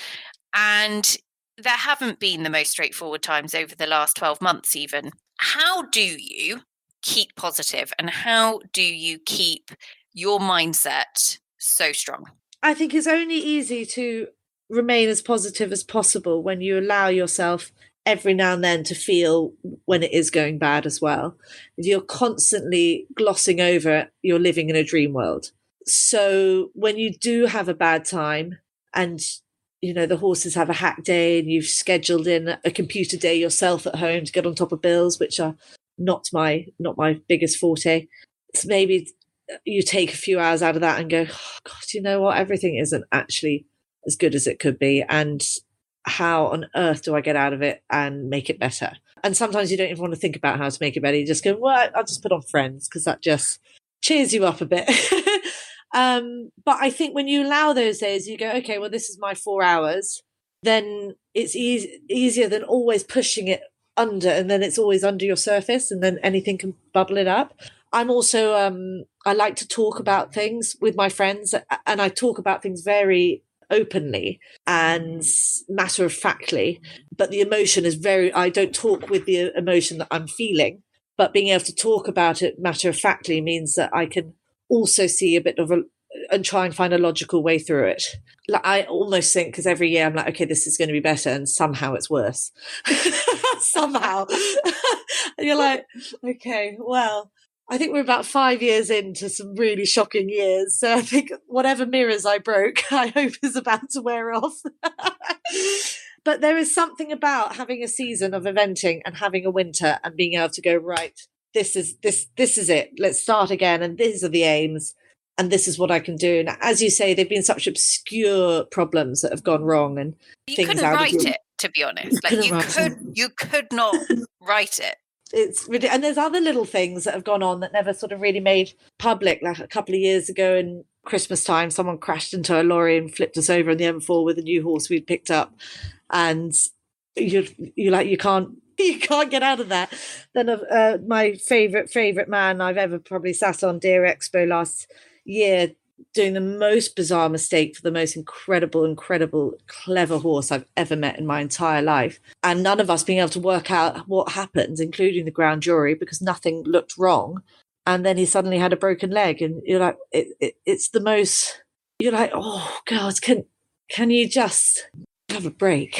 [SPEAKER 1] And there haven't been the most straightforward times over the last 12 months even. How do you keep positive and how do you keep your mindset so strong?
[SPEAKER 2] I think it's only easy to remain as positive as possible when you allow yourself every now and then to feel when it is going bad as well. If you're constantly glossing over it, you're living in a dream world. So when you do have a bad time and the horses have a hack day and you've scheduled in a computer day yourself at home to get on top of bills, which are not my biggest forte. So maybe you take a few hours out of that and go, oh God, you know what? Everything isn't actually as good as it could be. And how on earth do I get out of it and make it better? And sometimes you don't even want to think about how to make it better. You just go, well, I'll just put on Friends because that just cheers you up a bit. But I think when you allow those days, you go, okay, well, this is my 4 hours. Then it's easier than always pushing it under, and then it's always under your surface, and then anything can bubble it up. I'm also, I like to talk about things with my friends, and I talk about things very openly and matter of factly, but the emotion is I don't talk with the emotion that I'm feeling, but being able to talk about it matter of factly means that I can also see a bit of and try and find a logical way through it. Like I almost think, because every year I'm like, okay, this is going to be better, and somehow it's worse. Somehow. And you're like, okay, well, I think we're about 5 years into some really shocking years. So I think whatever mirrors I broke, I hope is about to wear off. But there is something about having a season of eventing and having a winter and being able to go, right, this is it. Let's start again. And these are the aims. And this is what I can do. And as you say, they've been such obscure problems that have gone wrong. And
[SPEAKER 1] you couldn't write it, to be honest. Like you could not write it.
[SPEAKER 2] It's ridiculous. And there's other little things that have gone on that never sort of really made public. Like a couple of years ago in Christmas time, someone crashed into a lorry and flipped us over on the M4 with a new horse we'd picked up. And you're like, you can't get out of that. Then my favorite man I've ever probably sat on, Deer Expo last year, doing the most bizarre mistake for the most incredible, clever horse I've ever met in my entire life. And none of us being able to work out what happened, including the ground jury, because nothing looked wrong. And then he suddenly had a broken leg. And you're like, it's the most, you're like, oh God, can you just have a break?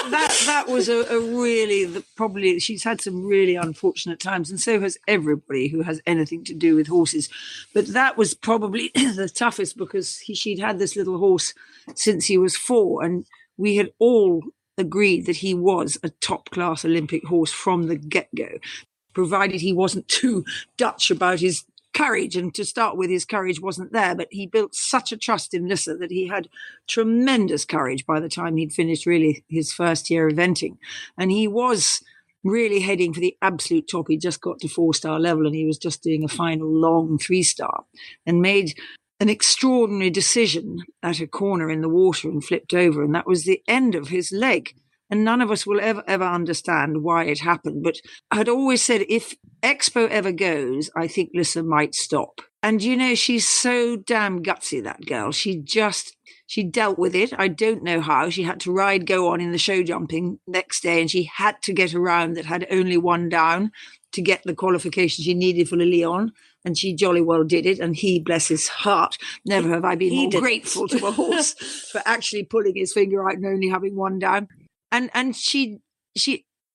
[SPEAKER 3] That was a really, probably, she's had some really unfortunate times, and so has everybody who has anything to do with horses. But that was probably the toughest, because she'd had this little horse since he was 4, and we had all agreed that he was a top-class Olympic horse from the get-go, provided he wasn't too Dutch about his courage. And to start with, his courage wasn't there, but he built such a trust in Lissa that he had tremendous courage by the time he'd finished really his first year eventing. And he was really heading for the absolute top. He just got to 4-star level, and he was just doing a final long 3-star, and made an extraordinary decision at a corner in the water and flipped over. And that was the end of his leg. And none of us will ever understand why it happened. But I'd always said, if Expo ever goes, I think Lissa might stop. And, she's so damn gutsy, that girl. She dealt with it. I don't know how. She had to ride Go On in the show jumping next day, and she had to get a round that had only one down to get the qualification she needed for Le Lion. And she jolly well did it. And he, bless his heart, never have I been more grateful to a horse for actually pulling his finger out and only having one down. And she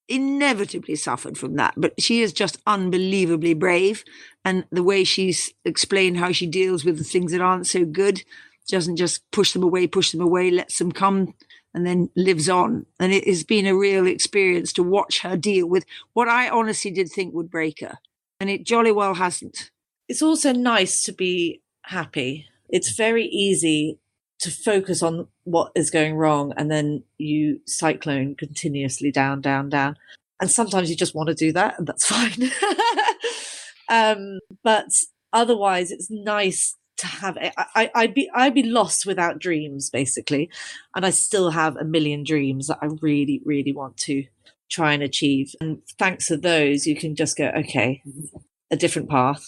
[SPEAKER 3] inevitably suffered from that, but she is just unbelievably brave. And the way she's explained how she deals with the things that aren't so good, doesn't just push them away, lets them come, and then lives on. And it has been a real experience to watch her deal with what I honestly did think would break her. And it jolly well hasn't.
[SPEAKER 2] It's also nice to be happy. It's very easy to focus on what is going wrong, and then you cyclone continuously down. And sometimes you just want to do that, and that's fine. But otherwise, it's nice to have it. I'd be lost without dreams, basically. And I still have a million dreams that I really, really want to try and achieve. And thanks to those, you can just go, okay, a different path.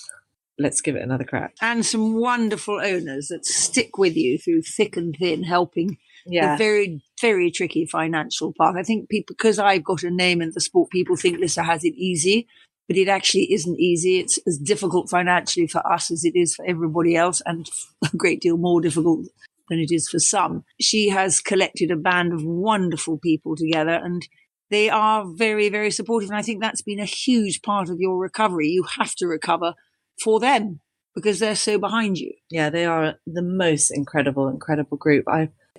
[SPEAKER 2] Let's give it another crack.
[SPEAKER 3] And some wonderful owners that stick with you through thick and thin, helping the very, very tricky financial path. I think people, because I've got a name in the sport, people think Lissa has it easy, but it actually isn't easy. It's as difficult financially for us as it is for everybody else, and a great deal more difficult than it is for some. She has collected a band of wonderful people together, and they are very, very supportive. And I think that's been a huge part of your recovery. You have to recover for them because they're so behind you.
[SPEAKER 2] Yeah, they are the most incredible group.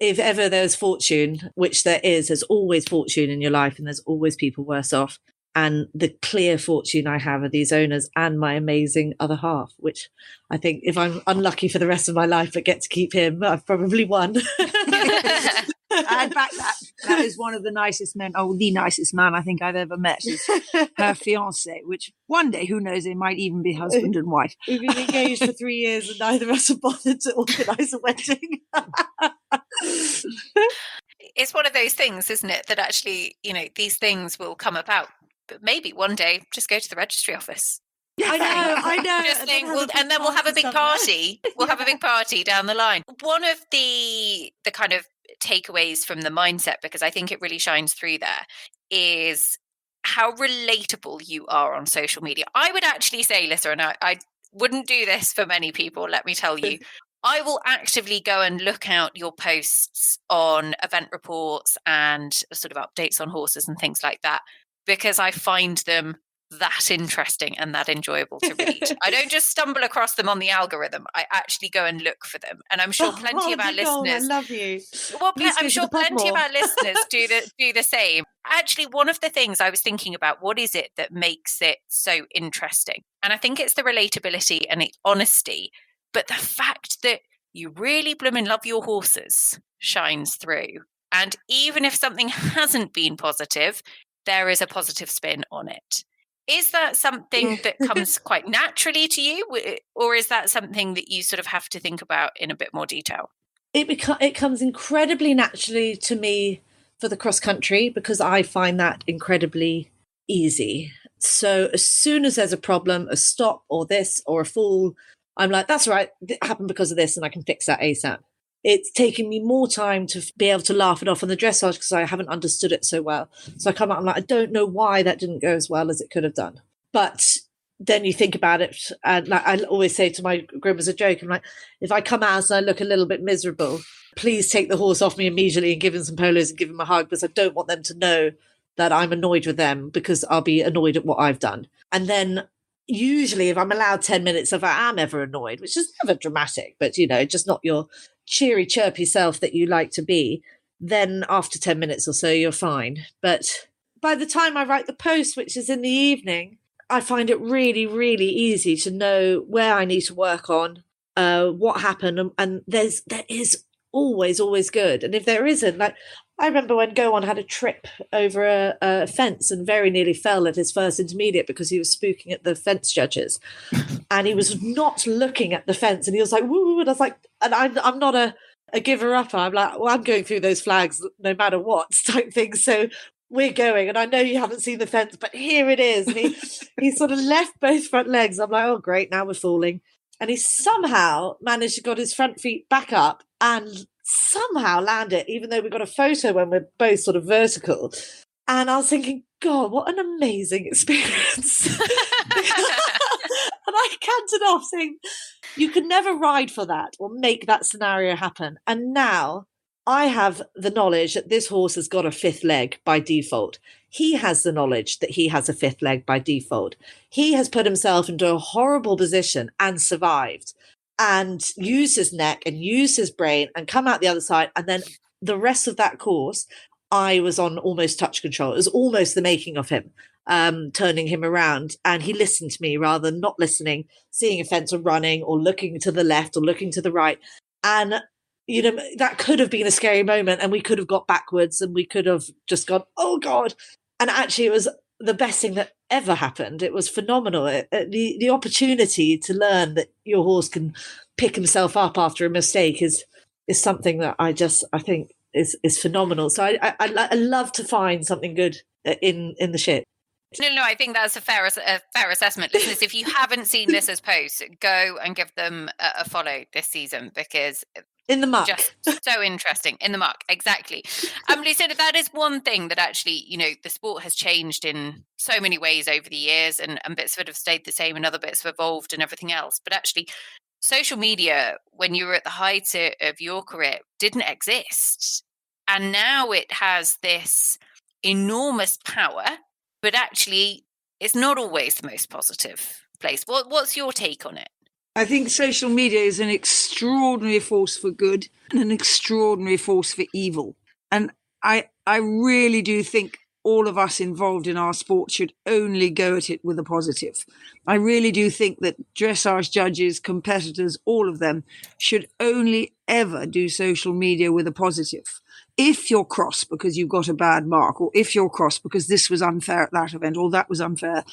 [SPEAKER 2] If ever there's fortune, which there is, there's always fortune in your life, and there's always people worse off. And the clear fortune I have are these owners and my amazing other half, which I think if I'm unlucky for the rest of my life but get to keep him, I've probably won.
[SPEAKER 3] I'd back that. That is one of the nicest men, the nicest man I think I've ever met, is her fiancé, which one day, who knows, they might even be husband and wife.
[SPEAKER 2] We've been engaged for 3 years and neither of us have bothered to organise a wedding.
[SPEAKER 1] It's one of those things, isn't it, that actually, these things will come about. But maybe one day, just go to the registry office.
[SPEAKER 2] I know.
[SPEAKER 1] Just think, and then we'll have a big party. We'll have a big party down the line. One of the kind of takeaways from the mindset, because I think it really shines through there, is how relatable you are on social media. I would actually say, Lissa, and I wouldn't do this for many people, let me tell you, I will actively go and look out your posts on event reports and sort of updates on horses and things like that, because I find them that interesting and that enjoyable to read. I don't just stumble across them on the algorithm. I actually go and look for them. And I'm sure plenty of our
[SPEAKER 2] Nicole,
[SPEAKER 1] listeners...
[SPEAKER 2] I love you.
[SPEAKER 1] Well, I'm sure plenty of our listeners do the same. Actually, one of the things I was thinking about, what is it that makes it so interesting? And I think it's the relatability and the honesty, but the fact that you really blooming love your horses shines through. And even if something hasn't been positive, there is a positive spin on it. Is that something that comes quite naturally to you, or is that something that you sort of have to think about in a bit more detail?
[SPEAKER 2] It comes incredibly naturally to me for the cross country, because I find that incredibly easy. So as soon as there's a problem, a stop or this or a fall, I'm like, that's right, it happened because of this, and I can fix that ASAP. It's taken me more time to be able to laugh it off on the dressage because I haven't understood it so well. So I come out, I'm like, I don't know why that didn't go as well as it could have done. But then you think about it, and like I always say to my groom as a joke, I'm like, if I come out and I look a little bit miserable, please take the horse off me immediately and give him some polos and give him a hug, because I don't want them to know that I'm annoyed with them, because I'll be annoyed at what I've done. And then usually if I'm allowed 10 minutes, if I am ever annoyed, which is never dramatic, but just not your cheery, chirpy self that you like to be, then after 10 minutes or so, you're fine. But by the time I write the post, which is in the evening, I find it really, really easy to know where I need to work on, what happened. And there is always good. And if there isn't, like, I remember when Go On had a trip over a fence and very nearly fell at his first intermediate because he was spooking at the fence judges. And he was not looking at the fence, and he was like, woo, and I was like, and I'm not a a giver upper. I'm like, well, I'm going through those flags no matter what type thing. So we're going, and I know you haven't seen the fence, but here it is. And he sort of left both front legs. I'm like, oh, great, now we're falling. And he somehow managed to got his front feet back up and somehow land it, even though we got a photo when we're both sort of vertical. And I was thinking, God, what an amazing experience. And I cantered off saying, you could never ride for that or make that scenario happen. And now I have the knowledge that this horse has got a fifth leg by default. He has the knowledge that he has a fifth leg by default. He has put himself into a horrible position and survived and used his neck and used his brain and come out the other side. And then the rest of that course, I was on almost touch control. It was almost the making of him, turning him around. And he listened to me rather than not listening, seeing a fence or running or looking to the left or looking to the right. And, you know, that could have been a scary moment, and we could have got backwards and we could have just gone, oh, God. And actually, it was the best thing that ever happened. It was phenomenal. The opportunity to learn that your horse can pick himself up after a mistake is something that I think is phenomenal. So I love to find something good in the shit.
[SPEAKER 1] No, I think that's a fair assessment. Listeners, if you haven't seen Lissa's posts, go and give them a follow this season, because
[SPEAKER 2] in the muck,
[SPEAKER 1] just so interesting. In the muck, exactly. Lucinda, that is one thing that actually, you know, the sport has changed in so many ways over the years, and bits of it have stayed the same and other bits have evolved and everything else. But actually, social media, when you were at the height of your career, didn't exist. And now it has this enormous power, but actually it's not always the most positive place. What's your take on it?
[SPEAKER 3] I think social media is an extraordinary force for good and an extraordinary force for evil. And I really do think all of us involved in our sport should only go at it with a positive. I really do think that dressage judges, competitors, all of them should only ever do social media with a positive. If you're cross because you got a bad mark, or if you're cross because this was unfair at that event, or that was unfair,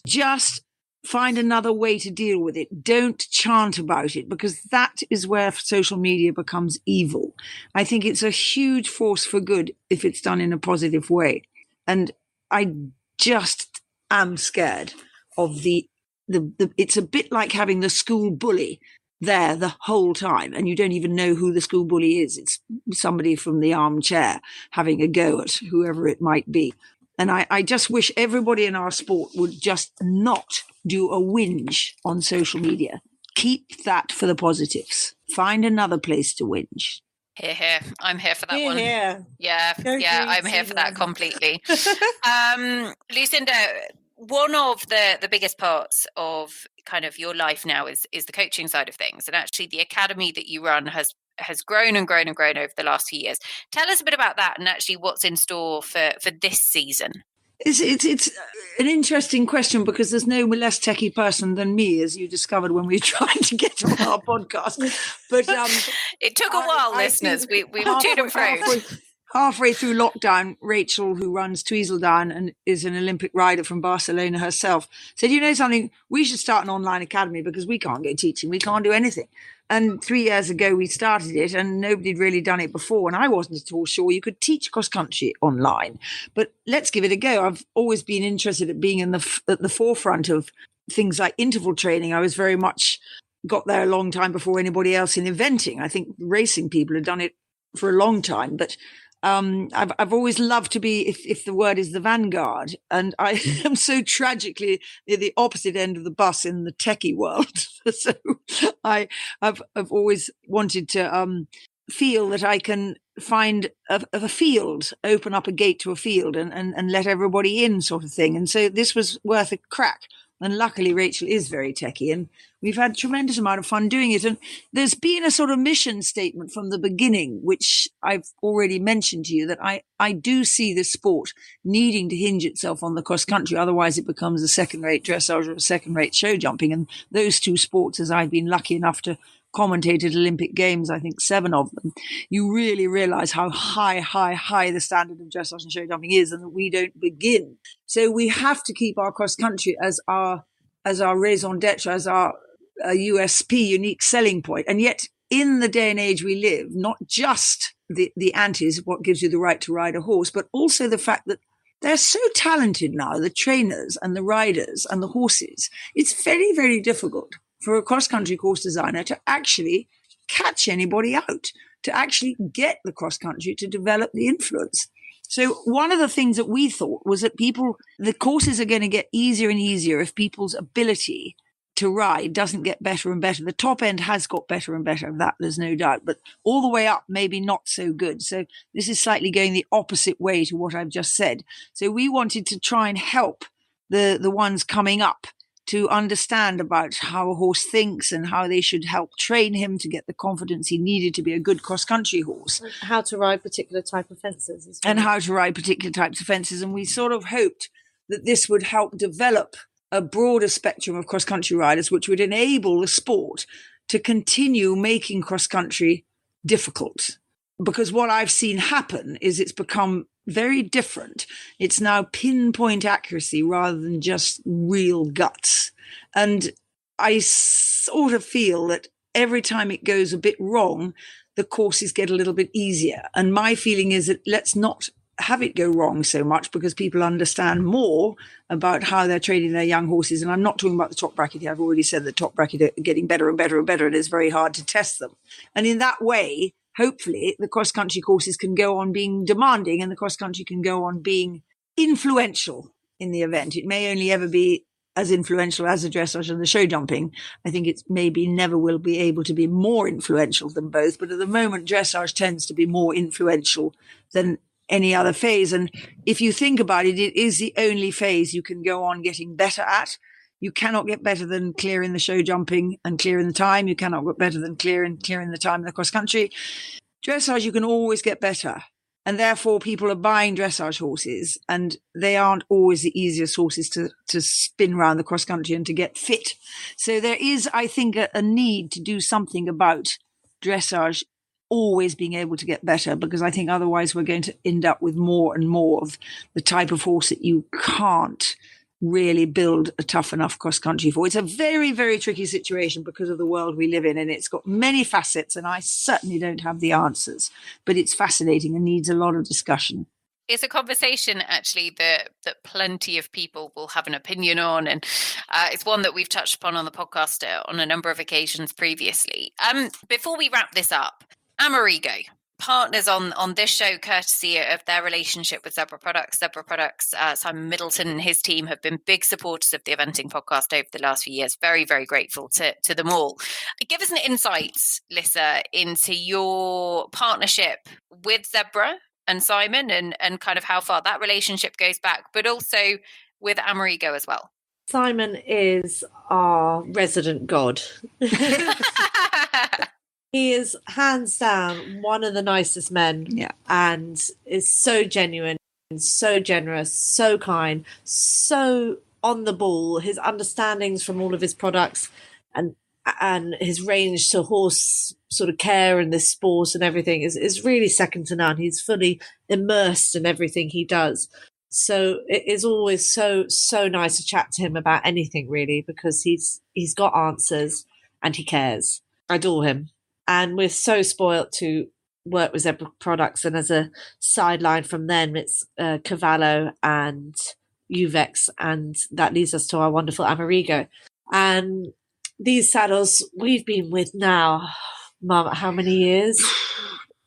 [SPEAKER 3] just find another way to deal with it. Don't chant about it, because that is where social media becomes evil. I think it's a huge force for good if it's done in a positive way. And I just am scared of the it's a bit like having the school bully there the whole time, and you don't even know who the school bully is. It's somebody from the armchair having a go at whoever it might be. And I just wish everybody in our sport would just not do a whinge on social media. Keep that for the positives. Find another place to whinge.
[SPEAKER 1] Here. I'm here for that one.
[SPEAKER 2] Here.
[SPEAKER 1] Yeah, I'm here for that completely. Lucinda, one of the biggest parts of kind of your life now is the coaching side of things. And actually the academy that you run has grown and grown and grown over the last few years. Tell us a bit about that and actually what's in store for this season.
[SPEAKER 3] It's an interesting question, because there's no less techie person than me, as you discovered when we were trying to get on our podcast. But
[SPEAKER 1] it took a while, listeners. We tuned and fro.
[SPEAKER 3] Halfway through lockdown, Rachel, who runs Tweezledown and is an Olympic rider from Barcelona herself, said, you know something, we should start an online academy because we can't go teaching. We can't do anything. And 3 years ago, we started it and nobody had really done it before. And I wasn't at all sure you could teach cross country online. But let's give it a go. I've always been interested at being at the forefront of things like interval training. I was very much got there a long time before anybody else in eventing. I think racing people have done it for a long time. But I've always loved to be, if the word is the vanguard, and I am so tragically near the opposite end of the bus in the techie world. So I've always wanted to feel that I can find a field, open up a gate to a field and let everybody in, sort of thing. And so this was worth a crack. And luckily, Rachel is very techie, and we've had a tremendous amount of fun doing it. And there's been a sort of mission statement from the beginning, which I've already mentioned to you, that I do see this sport needing to hinge itself on the cross country. Otherwise, it becomes a second-rate dressage or a second-rate show jumping. And those two sports, as I've been lucky enough to commentate at Olympic Games, I think 7 of them, you really realize how high the standard of dressage and show jumping is, and that we don't begin. So we have to keep our cross country as our raison d'etre, as our USP, unique selling point. And yet in the day and age we live, not just the antes, what gives you the right to ride a horse, but also the fact that they're so talented now, the trainers and the riders and the horses. It's very, very difficult for a cross-country course designer to actually catch anybody out, to actually get the cross-country to develop the influence. So one of the things that we thought was that the courses are going to get easier and easier if people's ability to ride doesn't get better and better. The top end has got better and better, that there's no doubt, but all the way up, maybe not so good. So this is slightly going the opposite way to what I've just said. So we wanted to try and help the ones coming up to understand about how a horse thinks and how they should help train him to get the confidence he needed to be a good cross-country horse.
[SPEAKER 2] How to ride particular type of fences as well.
[SPEAKER 3] And how to ride particular types of fences. And we sort of hoped that this would help develop a broader spectrum of cross-country riders, which would enable the sport to continue making cross-country difficult. Because what I've seen happen is it's become very different. It's now pinpoint accuracy rather than just real guts. And I sort of feel that every time it goes a bit wrong, the courses get a little bit easier. And my feeling is that let's not have it go wrong so much, because people understand more about how they're training their young horses. And I'm not talking about the top bracket here. I've already said the top bracket are getting better and better and better, and it's very hard to test them. And in that way, hopefully, the cross-country courses can go on being demanding, and the cross-country can go on being influential in the event. It may only ever be as influential as the dressage and the show jumping. I think it's maybe never will be able to be more influential than both. But at the moment, dressage tends to be more influential than any other phase. And if you think about it, it is the only phase you can go on getting better at. You cannot get better than clearing the show jumping and clearing the time. You cannot get better than clearing the time in the cross country. Dressage, you can always get better. And therefore, people are buying dressage horses, and they aren't always the easiest horses to spin around the cross country and to get fit. So there is, I think, a need to do something about dressage always being able to get better, because I think otherwise we're going to end up with more and more of the type of horse that you can't really build a tough enough cross country for. It's a very, very tricky situation because of the world we live in, and it's got many facets, and I certainly don't have the answers, but it's fascinating and needs a lot of discussion.
[SPEAKER 1] It's a conversation actually that plenty of people will have an opinion on, and it's one that we've touched upon on the podcast on a number of occasions previously. Before we wrap this up, Amerigo, partners on this show courtesy of their relationship with Zebra Products. Zebra Products, Simon Middleton and his team have been big supporters of the Eventing podcast over the last few years. Very, very grateful to them all. Give us an insight, Lissa, into your partnership with Zebra and Simon, and kind of how far that relationship goes back, but also with Amerigo as well.
[SPEAKER 2] Simon is our resident god. He is hands down one of the nicest men, and is so genuine, so generous, so kind, so on the ball. His understandings from all of his products and his range to horse sort of care and this sport and everything is really second to none. He's fully immersed in everything he does. So it is always so nice to chat to him about anything, really, because he's got answers and he cares. I adore him. And we're so spoilt to work with Zebra Products. And as a sideline from them, it's Cavallo and Uvex. And that leads us to our wonderful Amerigo. And these saddles we've been with now, Mum, how many years?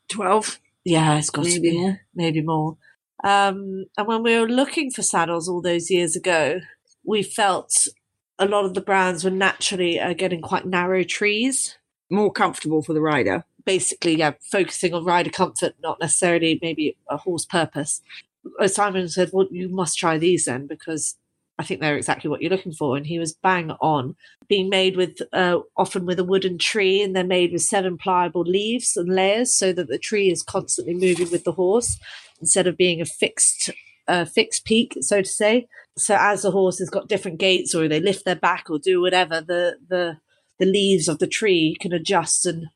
[SPEAKER 3] 12.
[SPEAKER 2] Yeah, it's got
[SPEAKER 3] maybe
[SPEAKER 2] to be
[SPEAKER 3] more.
[SPEAKER 2] Maybe more. And when we were looking for saddles all those years ago, we felt a lot of the brands were naturally getting quite narrow trees.
[SPEAKER 3] More comfortable for the rider.
[SPEAKER 2] Basically, focusing on rider comfort, not necessarily maybe a horse purpose. Simon said, well, you must try these then, because I think they're exactly what you're looking for. And he was bang on. Being made with often with a wooden tree, and they're made with 7 pliable leaves and layers so that the tree is constantly moving with the horse instead of being a fixed peak, so to say. So as the horse has got different gaits, or they lift their back or do whatever, the leaves of the tree can adjust and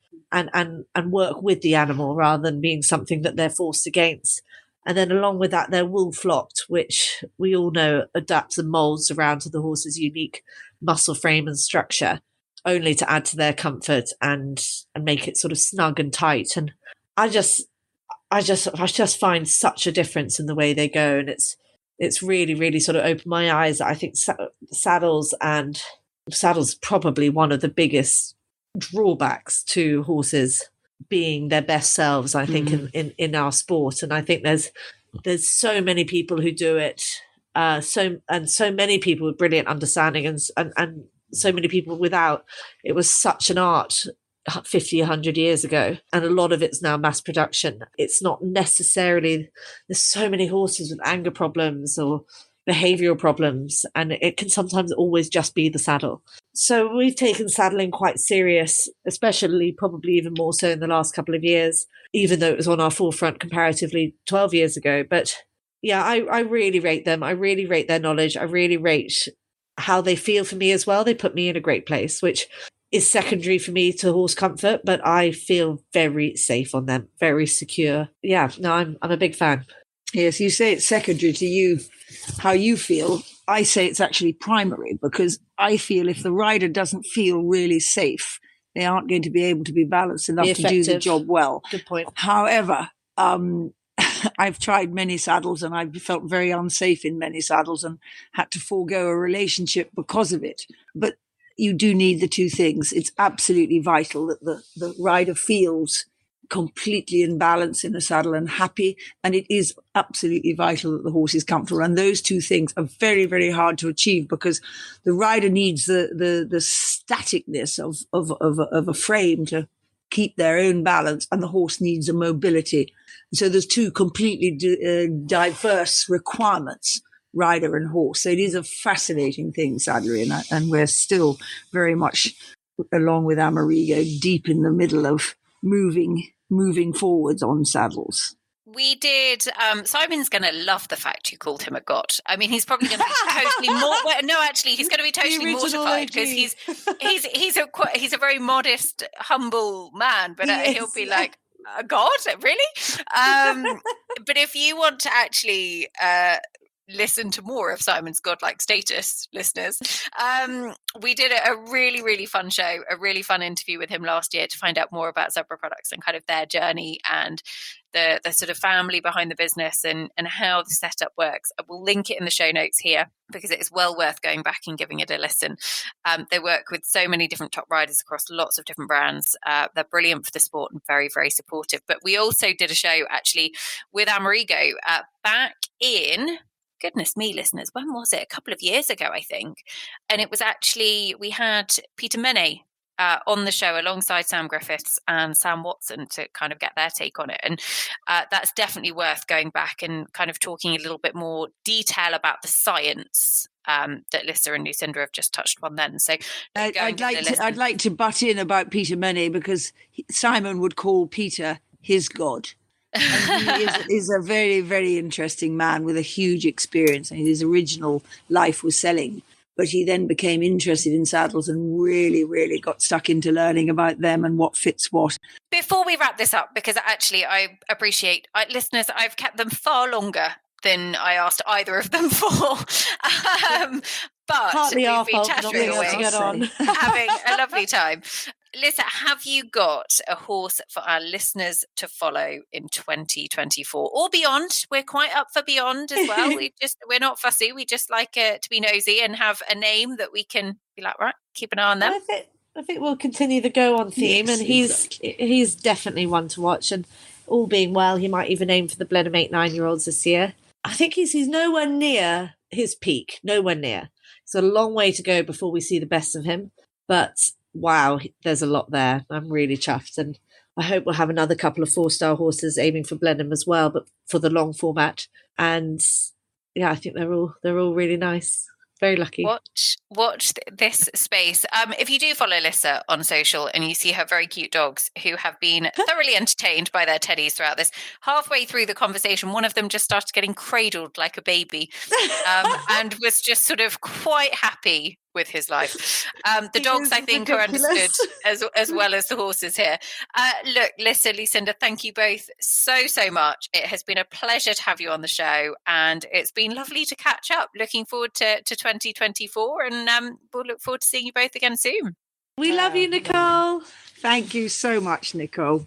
[SPEAKER 2] work with the animal rather than being something that they're forced against. And then along with that, they're wool flocked, which we all know adapts and molds around to the horse's unique muscle frame and structure. only to add to their comfort and make it sort of snug and tight. And I just find such a difference in the way they go, and it's really, really sort of opened my eyes. I think saddles probably one of the biggest drawbacks to horses being their best selves, I think, in our sport. And I think there's so many people who do it, so many people with brilliant understanding, and so many people without. It was such an art 50, 100 years ago, and a lot of it's now mass production. It's not necessarily, there's so many horses with anger problems or behavioral problems, and it can sometimes always just be the saddle. So we've taken saddling quite serious, especially probably even more so in the last couple of years, even though it was on our forefront comparatively 12 years ago. But yeah, I really rate them. I really rate their knowledge. I really rate how they feel for me as well. They put me in a great place, which is secondary for me to horse comfort, but I feel very safe on them, very secure. Yeah, no, I'm a big fan.
[SPEAKER 3] Yes, you say it's secondary to you, how you feel. I say it's actually primary, because I feel if the rider doesn't feel really safe, they aren't going to be able to be balanced enough to do the job well.
[SPEAKER 2] Good point.
[SPEAKER 3] However, I've tried many saddles and I've felt very unsafe in many saddles and had to forego a relationship because of it. But you do need the two things. It's absolutely vital that the rider feels completely in balance in the saddle and happy. And it is absolutely vital that the horse is comfortable. And those two things are very, very hard to achieve, because the rider needs the staticness of a frame to keep their own balance, and the horse needs a mobility. So there's two completely diverse requirements, rider and horse. So it is a fascinating thing, sadly, and we're still very much, along with Amerigo, deep in the middle of moving forwards on saddles.
[SPEAKER 1] We did. Simon's going to love the fact you called him a god. I mean, he's probably going to be totally no, actually, he's going to be totally mortified, because he's a very modest, humble man. But he'll be like, a god, really? But if you want to actually listen to more of Simon's godlike status, listeners, we did a really, really fun show, a really fun interview with him last year to find out more about Zebra Products and kind of their journey and the sort of family behind the business and how the setup works. I will link it in the show notes here, because it is well worth going back and giving it a listen. They work with so many different top riders across lots of different brands. They're brilliant for the sport and very, very supportive. But we also did a show actually with Amerigo back in, goodness me, listeners, when was it? A couple of years ago, I think. And it was actually, we had Peter Mene on the show alongside Sam Griffiths and Sam Watson to kind of get their take on it. And that's definitely worth going back and kind of talking a little bit more detail about the science that Lissa and Lucinda have just touched on then. So
[SPEAKER 3] I'd like to butt in about Peter Mene, because Simon would call Peter his god. And he is a very, very interesting man with a huge experience. And his original life was selling, but he then became interested in saddles and really, really got stuck into learning about them and what fits what.
[SPEAKER 1] Before we wrap this up, because actually I appreciate, listeners, I've kept them far longer than I asked either of them for. But
[SPEAKER 2] partly our
[SPEAKER 1] we've been
[SPEAKER 2] fault,
[SPEAKER 1] chattering away, having a lovely time. Lissa, have you got a horse for our listeners to follow in 2024 or beyond? We're quite up for beyond as well. We're not fussy. We just like to be nosy and have a name that we can be like, right, keep an eye on them.
[SPEAKER 2] I think we'll continue the Go On theme, yes, and he's definitely one to watch. And all being well, he might even aim for the Blenheim 8-9-year-olds this year. I think he's nowhere near his peak, nowhere near. It's a long way to go before we see the best of him, but wow, there's a lot there. I'm really chuffed, and I hope we'll have another couple of 4-star horses aiming for Blenheim as well, but for the long format. And yeah, I think they're all really nice. Very lucky.
[SPEAKER 1] Watch this space. If you do follow Lissa on social and you see her very cute dogs who have been thoroughly entertained by their teddies throughout this, halfway through the conversation, one of them just started getting cradled like a baby and was just sort of quite happy with his life. The dogs, I think, are understood as well as the horses here. Look, Lissa, Lucinda, thank you both so much. It has been a pleasure to have you on the show, and it's been lovely to catch up. Looking forward to 2024, and we'll look forward to seeing you both again soon.
[SPEAKER 2] We love you, Nicole.
[SPEAKER 3] Thank you so much, Nicole.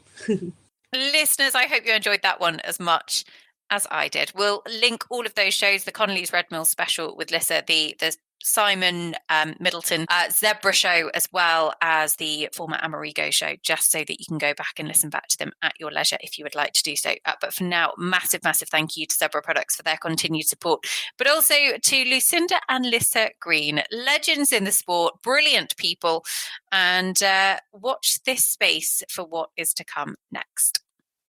[SPEAKER 1] Listeners, I hope you enjoyed that one as much as I did. We'll link all of those shows, the Connolly's Red Mill special with Lissa, the Simon Middleton Zebra show, as well as the former Amerigo show, just so that you can go back and listen back to them at your leisure if you would like to do so. But for now, massive thank you to Zebra Products for their continued support, but also to Lucinda and Lissa Green, legends in the sport, brilliant people, and watch this space for what is to come next.